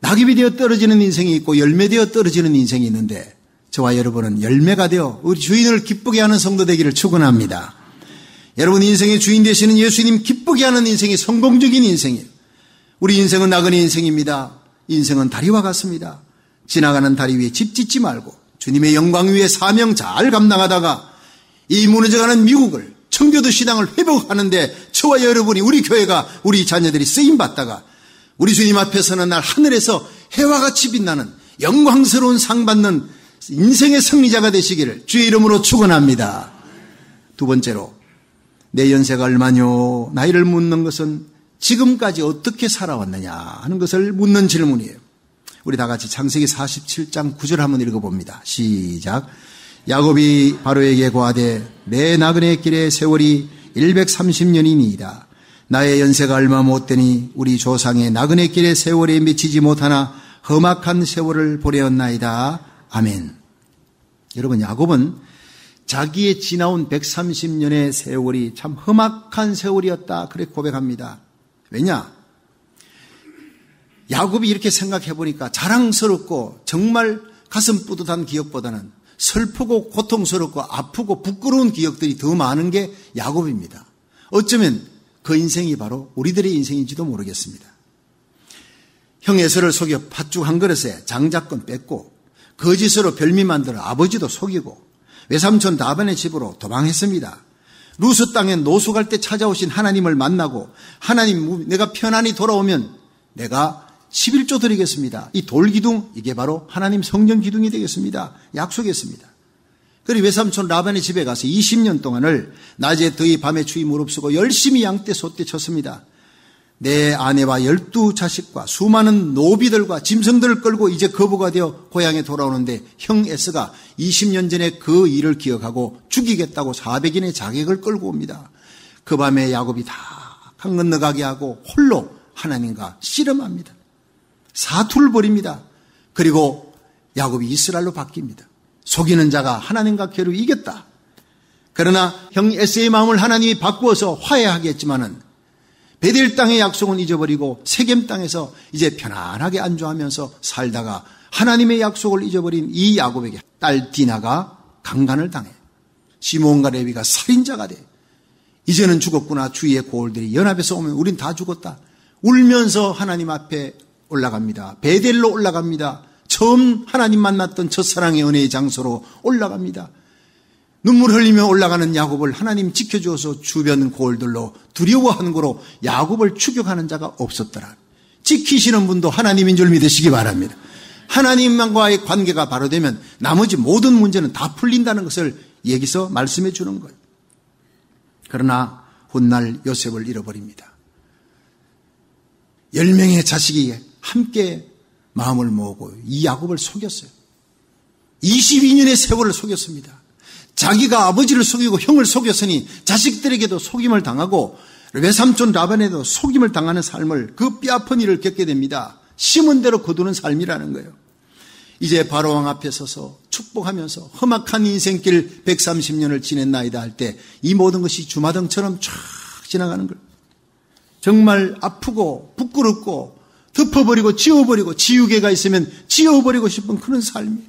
낙엽이 되어 떨어지는 인생이 있고 열매되어 떨어지는 인생이 있는데 저와 여러분은 열매가 되어 우리 주인을 기쁘게 하는 성도 되기를 축원합니다. 여러분, 인생의 주인 되시는 예수님 기쁘게 하는 인생이 성공적인 인생이에요. 우리 인생은 나그네 인생입니다. 인생은 다리와 같습니다. 지나가는 다리 위에 집 짓지 말고 주님의 영광 위에 사명 잘 감당하다가 이 무너져가는 미국을, 청교도 신앙을 회복하는데 저와 여러분이, 우리 교회가, 우리 자녀들이 쓰임받다가 우리 주님 앞에 서는 날 하늘에서 해와 같이 빛나는 영광스러운 상 받는 인생의 승리자가 되시기를 주의 이름으로 축원합니다. 두 번째로, 내 연세가 얼마뇨? 나이를 묻는 것은 지금까지 어떻게 살아왔느냐 하는 것을 묻는 질문이에요. 우리 다 같이 창세기 47장 9절 한번 읽어봅니다. 시작. 야곱이 바로에게 고하되 내 나그네 길의 세월이 130년이니이다. 나의 연세가 얼마 못되니 우리 조상의 나그네 길의 세월에 미치지 못하나 험악한 세월을 보내었나이다. 아멘. 여러분, 야곱은 자기의 지나온 130년의 세월이 참 험악한 세월이었다, 그렇게 고백합니다. 왜냐? 야곱이 이렇게 생각해 보니까 자랑스럽고 정말 가슴 뿌듯한 기억보다는 슬프고 고통스럽고 아프고 부끄러운 기억들이 더 많은 게 야곱입니다. 어쩌면 그 인생이 바로 우리들의 인생인지도 모르겠습니다. 형 에서를 속여 팥죽 한 그릇에 장자권 뺏고 거짓으로 별미 만들어 아버지도 속이고 외삼촌 다반의 집으로 도망했습니다. 루스 땅에 노수 갈 때 찾아오신 하나님을 만나고, 하나님, 내가 편안히 돌아오면 내가 11조 드리겠습니다. 이 돌기둥, 이게 바로 하나님 성전 기둥이 되겠습니다. 약속했습니다. 그리고 외삼촌 라반의 집에 가서 20년 동안을 낮에 더위 밤에 추위 무릅쓰고 열심히 양떼 소떼 쳤습니다. 내 아내와 12자식과 수많은 노비들과 짐승들을 끌고 이제 거부가 되어 고향에 돌아오는데 형 에스가 20년 전에 그 일을 기억하고 죽이겠다고 400인의 자객을 끌고 옵니다. 그 밤에 야곱이 다 강 건너가게 하고 홀로 하나님과 씨름합니다. 사투를 벌입니다. 그리고 야곱이 이스라엘로 바뀝니다. 속이는 자가 하나님과 겨루 이겼다. 그러나 형 에스의 마음을 하나님이 바꾸어서 화해하게 했지만은 베델 땅의 약속은 잊어버리고 세겜 땅에서 이제 편안하게 안주하면서 살다가 하나님의 약속을 잊어버린 이 야곱에게 딸 디나가 강간을 당해 시몬과 레위가 살인자가 돼. 이제는 죽었구나. 주위의 고을들이 연합해서 오면 우린 다 죽었다. 울면서 하나님 앞에 올라갑니다. 베델로 올라갑니다. 처음 하나님 만났던 첫사랑의 은혜의 장소로 올라갑니다. 눈물 흘리며 올라가는 야곱을 하나님 지켜주어서 주변 고을들로 두려워하는 거로 야곱을 추격하는 자가 없었더라. 지키시는 분도 하나님인 줄 믿으시기 바랍니다. 하나님과의 관계가 바로 되면 나머지 모든 문제는 다 풀린다는 것을 여기서 말씀해 주는 거예요. 그러나 훗날 요셉을 잃어버립니다. 10명의 자식이 함께 마음을 모으고 이 야곱을 속였어요. 22년의 세월을 속였습니다. 자기가 아버지를 속이고 형을 속였으니 자식들에게도 속임을 당하고 외삼촌 라반에도 속임을 당하는 삶을 그 뼈아픈 일을 겪게 됩니다. 심은 대로 거두는 삶이라는 거예요. 이제 바로왕 앞에 서서 축복하면서 험악한 인생길 130년을 지냈나이다 할 때 이 모든 것이 주마등처럼 쫙 지나가는 거예요. 정말 아프고 부끄럽고 덮어버리고 지워버리고 지우개가 있으면 지워버리고 싶은 그런 삶이에요.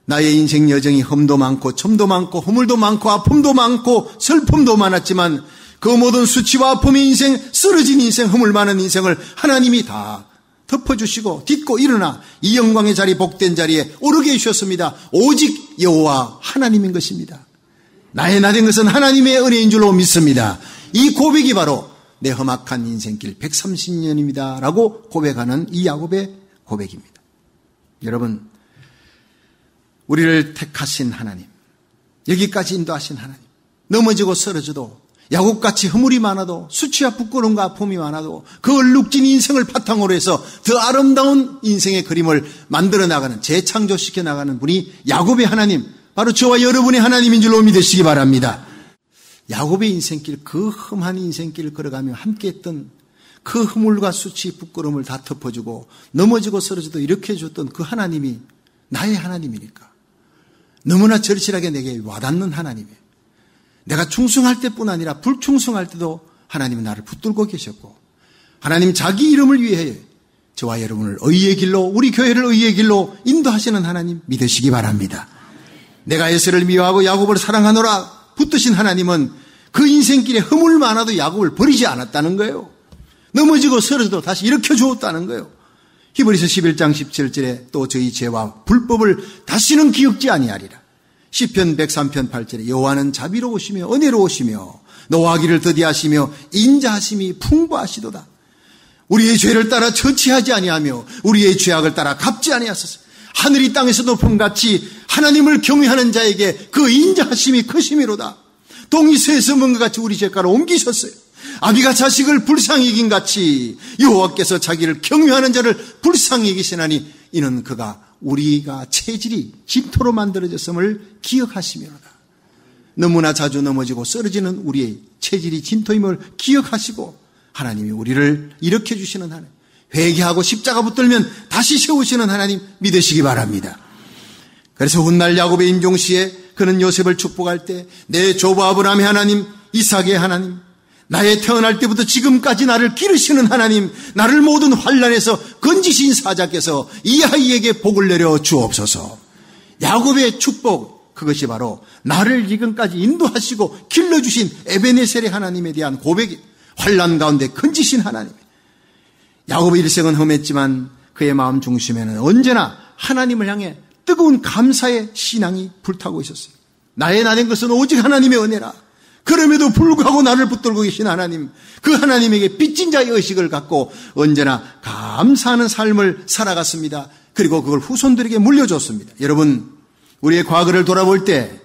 나의 인생 여정이 험도 많고 점도 많고 허물도 많고 아픔도 많고 슬픔도 많았지만 그 모든 수치와 아픔의 인생, 쓰러진 인생, 허물 많은 인생을 하나님이 다 덮어주시고 딛고 일어나 이 영광의 자리, 복된 자리에 오르게 해주셨습니다. 오직 여호와 하나님인 것입니다. 나의 나된 것은 하나님의 은혜인 줄로 믿습니다. 이 고백이 바로 내 험악한 인생길 130년입니다 라고 고백하는 이 야곱의 고백입니다. 여러분, 우리를 택하신 하나님, 여기까지 인도하신 하나님, 넘어지고 쓰러져도 야곱같이 허물이 많아도 수치와 부끄러움과 아픔이 많아도 그 얼룩진 인생을 바탕으로 해서 더 아름다운 인생의 그림을 만들어 나가는, 재창조시켜 나가는 분이 야곱의 하나님, 바로 저와 여러분의 하나님인 줄로 믿으시기 바랍니다. 야곱의 인생길, 그 험한 인생길을 걸어가며 함께했던 그 허물과 수치, 부끄러움을 다 덮어주고 넘어지고 쓰러져도 이렇게 해줬던 그 하나님이 나의 하나님이니까 너무나 절실하게 내게 와닿는 하나님이에요. 내가 충성할 때뿐 아니라 불충성할 때도 하나님은 나를 붙들고 계셨고 하나님 자기 이름을 위해 저와 여러분을 의의 길로, 우리 교회를 의의 길로 인도하시는 하나님 믿으시기 바랍니다. 내가 에서를 미워하고 야곱을 사랑하노라 붙드신 하나님은 그 인생길에 허물 많아도 야곱을 버리지 않았다는 거예요. 넘어지고 쓰러져도 다시 일으켜 주었다는 거예요. 히브리서 11장 17절에 또 저희 죄와 불법을 다시는 기억지 아니하리라. 시편 103편 8절에 여호와는 자비로우시며 은혜로우시며 노하기를 더디하시며 인자하심이 풍부하시도다. 우리의 죄를 따라 처치하지 아니하며 우리의 죄악을 따라 갚지 아니하소서. 하늘이 땅에서 높음같이 하나님을 경외하는 자에게 그 인자하심이 크심이로다. 동이 쇠에서 먼 것 같이 우리 죄가를 옮기셨어요. 아비가 자식을 불쌍히 여긴 같이 여호와께서 자기를 경외하는 자를 불쌍히 여기시나니 이는 그가 우리가 체질이 진토로 만들어졌음을 기억하시며로다. 너무나 자주 넘어지고 쓰러지는 우리의 체질이 진토임을 기억하시고 하나님이 우리를 일으켜 주시는 하나님, 회개하고 십자가 붙들면 다시 세우시는 하나님 믿으시기 바랍니다. 그래서 훗날 야곱의 임종시에 그는 요셉을 축복할 때 내 조부 아브라함의 하나님, 이삭의 하나님, 나의 태어날 때부터 지금까지 나를 기르시는 하나님, 나를 모든 환난에서 건지신 사자께서 이 아이에게 복을 내려 주옵소서. 야곱의 축복, 그것이 바로 나를 지금까지 인도하시고 길러주신 에베네셀의 하나님에 대한 고백이, 환난 가운데 건지신 하나님. 야곱의 일생은 험했지만 그의 마음 중심에는 언제나 하나님을 향해 뜨거운 감사의 신앙이 불타고 있었어요. 나의 나된 것은 오직 하나님의 은혜라. 그럼에도 불구하고 나를 붙들고 계신 하나님, 그 하나님에게 빚진 자의 의식을 갖고 언제나 감사하는 삶을 살아갔습니다. 그리고 그걸 후손들에게 물려줬습니다. 여러분, 우리의 과거를 돌아볼 때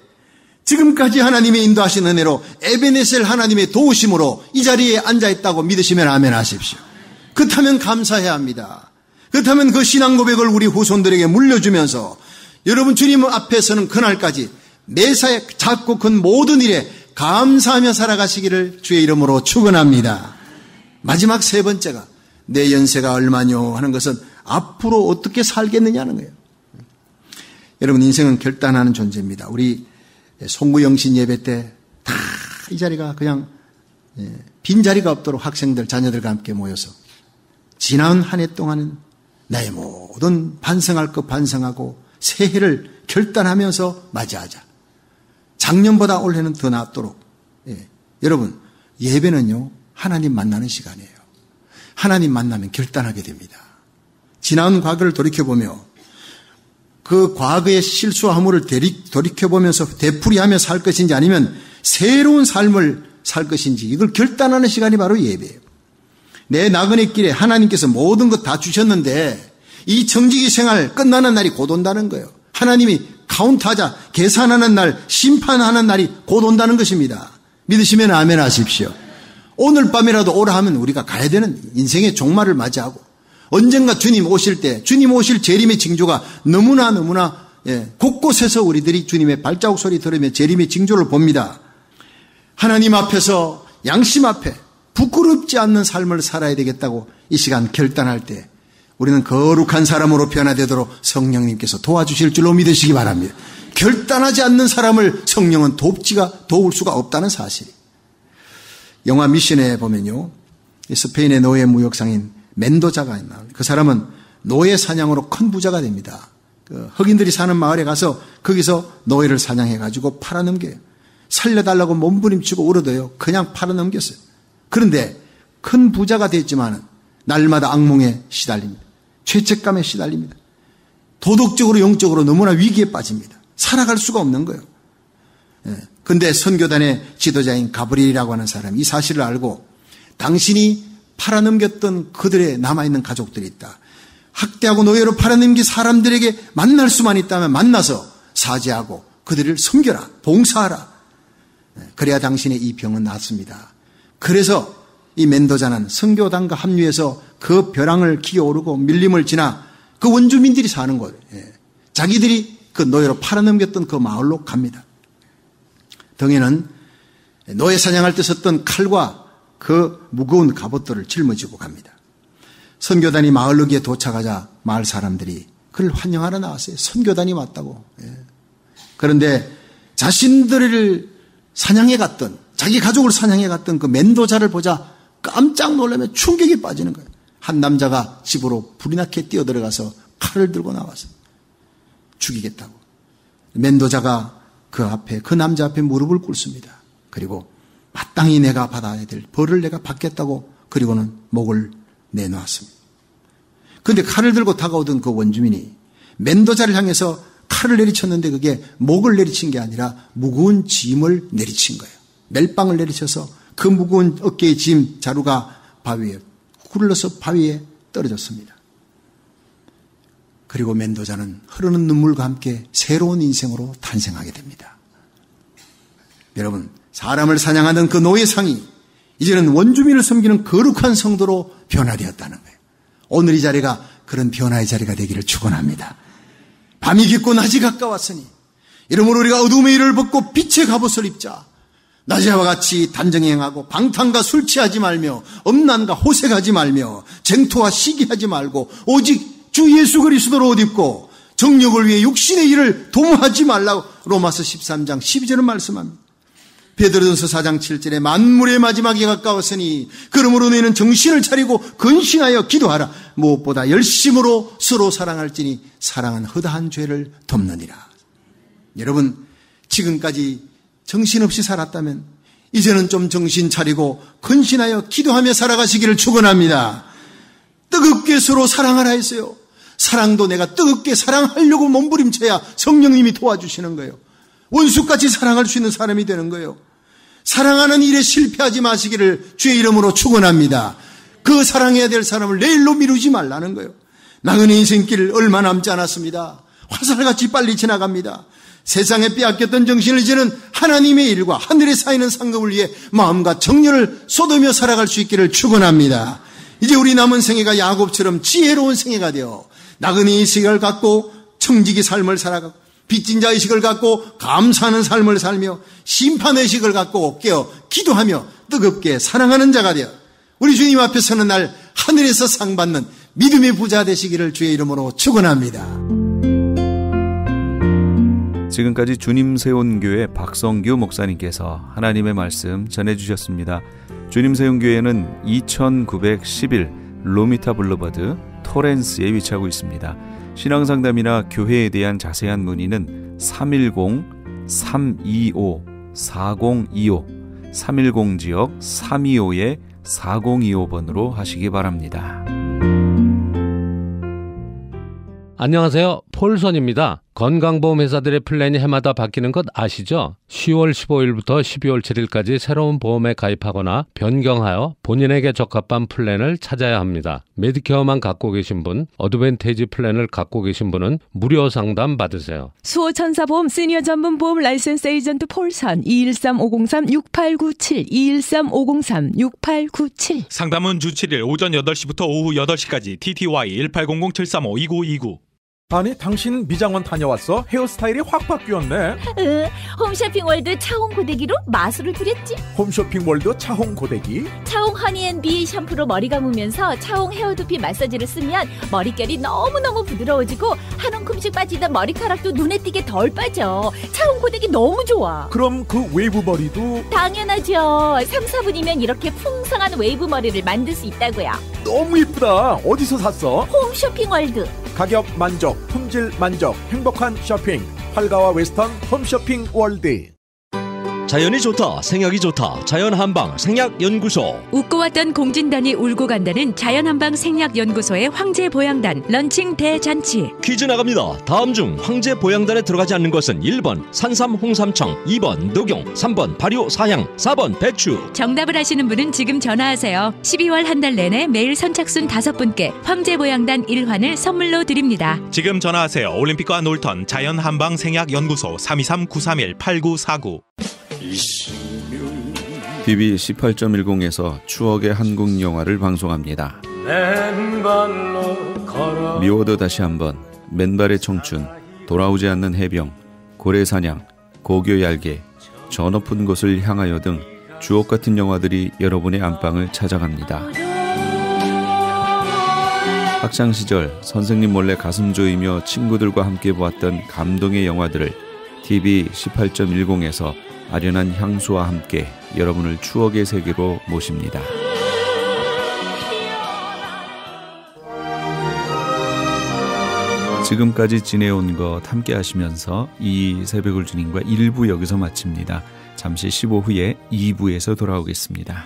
지금까지 하나님의 인도하신 은혜로 에베네셀 하나님의 도우심으로 이 자리에 앉아있다고 믿으시면 아멘 하십시오. 그렇다면 감사해야 합니다. 그렇다면 그 신앙 고백을 우리 후손들에게 물려주면서 여러분 주님 앞에서는 그날까지 매사에 작고 큰 모든 일에 감사하며 살아가시기를 주의 이름으로 축원합니다. 마지막 세 번째가 내 연세가 얼마뇨 하는 것은 앞으로 어떻게 살겠느냐는 거예요. 여러분 인생은 결단하는 존재입니다. 우리 송구영신 예배 때 다 이 자리가 그냥 빈 자리가 없도록 학생들 자녀들과 함께 모여서 지난 한 해 동안은 나의 모든 반성할 것 반성하고 새해를 결단하면서 맞이하자. 작년보다 올해는 더 낫도록. 여러분 예배는요 하나님 만나는 시간이에요. 하나님 만나면 결단하게 됩니다. 지난 과거를 돌이켜보며 그 과거의 실수와 허물을 돌이켜보면서 되풀이하며 살 것인지 아니면 새로운 삶을 살 것인지 이걸 결단하는 시간이 바로 예배예요. 내 나그네 길에 하나님께서 모든 것 다 주셨는데 이 정직의 생활 끝나는 날이 곧 온다는 거예요. 하나님이 카운트하자 계산하는 날, 심판하는 날이 곧 온다는 것입니다. 믿으시면 아멘 하십시오. 오늘 밤이라도 오라 하면 우리가 가야 되는 인생의 종말을 맞이하고 언젠가 주님 오실 때 주님 오실 재림의 징조가 너무나 곳곳에서 우리들이 주님의 발자국 소리 들으며 재림의 징조를 봅니다. 하나님 앞에서 양심 앞에 부끄럽지 않는 삶을 살아야 되겠다고 이 시간 결단할 때 우리는 거룩한 사람으로 변화되도록 성령님께서 도와주실 줄로 믿으시기 바랍니다. 결단하지 않는 사람을 성령은 도울 수가 없다는 사실. 영화 미션에 보면요, 스페인의 노예 무역상인 멘도자가 있나. 그 사람은 노예 사냥으로 큰 부자가 됩니다. 흑인들이 사는 마을에 가서 거기서 노예를 사냥해가지고 팔아넘겨요. 살려달라고 몸부림치고 울어도요 그냥 팔아넘겼어요. 그런데 큰 부자가 됐지만 날마다 악몽에 시달립니다. 죄책감에 시달립니다. 도덕적으로 영적으로 너무나 위기에 빠집니다. 살아갈 수가 없는 거예요. 그런데 선교단의 지도자인 가브리엘이라고 하는 사람이 이 사실을 알고 당신이 팔아넘겼던 그들의 남아있는 가족들이 있다. 학대하고 노예로 팔아넘긴 사람들에게 만날 수만 있다면 만나서 사죄하고 그들을 섬겨라, 봉사하라. 그래야 당신의 이 병은 낫습니다. 그래서 이 멘도자는 선교단과 합류해서 그 벼랑을 기어오르고 밀림을 지나 그 원주민들이 사는 곳, 자기들이 그 노예로 팔아넘겼던 그 마을로 갑니다. 등에는 노예 사냥할 때 썼던 칼과 그 무거운 갑옷들을 짊어지고 갑니다. 선교단이 마을로기에 도착하자 마을 사람들이 그를 환영하러 나왔어요. 선교단이 왔다고. 그런데 자신들을 사냥해 갔던, 자기 가족을 사냥해 갔던 그 멘도자를 보자 깜짝 놀라며 충격에 빠지는 거예요. 한 남자가 집으로 불이 나게 뛰어들어가서 칼을 들고 나와서 죽이겠다고. 멘도자가 그 남자 앞에 무릎을 꿇습니다. 그리고 마땅히 내가 받아야 될 벌을 내가 받겠다고, 그리고는 목을 내놓았습니다. 그런데 칼을 들고 다가오던 그 원주민이 멘도자를 향해서 칼을 내리쳤는데 그게 목을 내리친 게 아니라 무거운 짐을 내리친 거예요. 멜빵을 내리쳐서 그 무거운 어깨의 짐 자루가 바위에 굴러서 바위에 떨어졌습니다. 그리고 멘도자는 흐르는 눈물과 함께 새로운 인생으로 탄생하게 됩니다. 여러분, 사람을 사냥하던 그 노예상이 이제는 원주민을 섬기는 거룩한 성도로 변화되었다는 거예요. 오늘 이 자리가 그런 변화의 자리가 되기를 축원합니다. 밤이 깊고 낮이 가까웠으니 이러므로 우리가 어둠의 일을 벗고 빛의 갑옷을 입자. 낮에와 같이 단정행하고 방탕과 술 취하지 말며 음란과 호색하지 말며 쟁토와 시기하지 말고 오직 주 예수 그리스도로 옷 입고 정욕을 위해 육신의 일을 도모하지 말라고 로마서 13장 12절은 말씀합니다. 베드로전서 4장 7절에 만물의 마지막이 가까웠으니 그러므로 너희는 정신을 차리고 근신하여 기도하라. 무엇보다 열심으로 서로 사랑할지니 사랑은 허다한 죄를 덮느니라. 여러분, 지금까지 정신없이 살았다면 이제는 좀 정신 차리고 근신하여 기도하며 살아가시기를 축원합니다. 뜨겁게 서로 사랑하라 했어요. 사랑도 내가 뜨겁게 사랑하려고 몸부림쳐야 성령님이 도와주시는 거예요. 원수같이 사랑할 수 있는 사람이 되는 거예요. 사랑하는 일에 실패하지 마시기를 주의 이름으로 축원합니다. 그 사랑해야 될 사람을 내일로 미루지 말라는 거예요. 나그네 인생길 얼마 남지 않았습니다. 화살같이 빨리 지나갑니다. 세상에 빼앗겼던 정신을 이제는 하나님의 일과 하늘에 쌓이는 상급을 위해 마음과 정열을 쏟으며 살아갈 수 있기를 축원합니다. 이제 우리 남은 생애가 야곱처럼 지혜로운 생애가 되어 나그네 의식을 갖고 청지기 삶을 살아가고 빚진 자 의식을 갖고 감사하는 삶을 살며 심판 의식을 갖고 깨어 기도하며 뜨겁게 사랑하는 자가 되어 우리 주님 앞에 서는 날 하늘에서 상 받는 믿음의 부자 되시기를 주의 이름으로 축원합니다. 지금까지 주님 세운 교회 박성규 목사님께서 하나님의 말씀 전해주셨습니다. 주님 세운 교회는 2911 로미타 블루버드 토렌스에 위치하고 있습니다. 신앙상담이나 교회에 대한 자세한 문의는 310-325-4025 310지역 325-4025번으로 하시기 바랍니다. 안녕하세요. 폴선입니다. 건강보험회사들의 플랜이 해마다 바뀌는 것 아시죠? 10월 15일부터 12월 7일까지 새로운 보험에 가입하거나 변경하여 본인에게 적합한 플랜을 찾아야 합니다. 메디케어만 갖고 계신 분, 어드밴티지 플랜을 갖고 계신 분은 무료 상담 받으세요. 수호천사보험 시니어 전문 보험 라이센스 에이전트 폴선 213-503-6897 213-503-6897 상담은 주 7일 오전 8시부터 오후 8시까지 TTY 1800-735-2929 아니 당신 미장원 다녀왔어? 헤어스타일이 확 바뀌었네. 홈쇼핑월드 차홍 고데기로 마술을 부렸지. 홈쇼핑월드 차홍 고데기? 차홍 허니앤비 샴푸로 머리 감으면서 차홍 헤어두피 마사지를 쓰면 머릿결이 너무너무 부드러워지고 한 움큼씩 빠지던 머리카락도 눈에 띄게 덜 빠져. 차홍 고데기 너무 좋아. 그럼 그 웨이브 머리도? 당연하죠. 3, 4분이면 이렇게 풍성한 웨이브 머리를 만들 수 있다고요. 너무 이쁘다. 어디서 샀어? 홈쇼핑월드. 가격 만족, 품질 만족, 행복한 쇼핑. 활가와 웨스턴 홈쇼핑 월드. 자연이 좋다, 생약이 좋다. 자연한방 생약연구소. 웃고 왔던 공진단이 울고 간다는 자연한방 생약연구소의 황제보양단 런칭 대잔치. 퀴즈 나갑니다. 다음 중 황제보양단에 들어가지 않는 것은 1번 산삼 홍삼청, 2번 녹용, 3번 발효 사향, 4번 배추. 정답을 아시는 분은 지금 전화하세요. 12월 한 달 내내 매일 선착순 5분께 황제보양단 1환을 선물로 드립니다. 지금 전화하세요. 올림픽과 놀턴 자연한방 생약연구소 323-931-8949. TV 18.10에서 추억의 한국 영화를 방송합니다. 미워도 다시 한번, 맨발의 청춘, 돌아오지 않는 해병, 고래사냥, 고교 얄개, 저 높은 곳을 향하여 등 주옥 같은 영화들이 여러분의 안방을 찾아갑니다. 학창시절 선생님 몰래 가슴 조이며 친구들과 함께 보았던 감동의 영화들을 TV 18.10에서 아련한 향수와 함께 여러분을 추억의 세계로 모십니다. 지금까지 지내온 것 함께 하시면서 이 새벽을 주님과 1부 여기서 마칩니다. 잠시 15 후에 2부에서 돌아오겠습니다.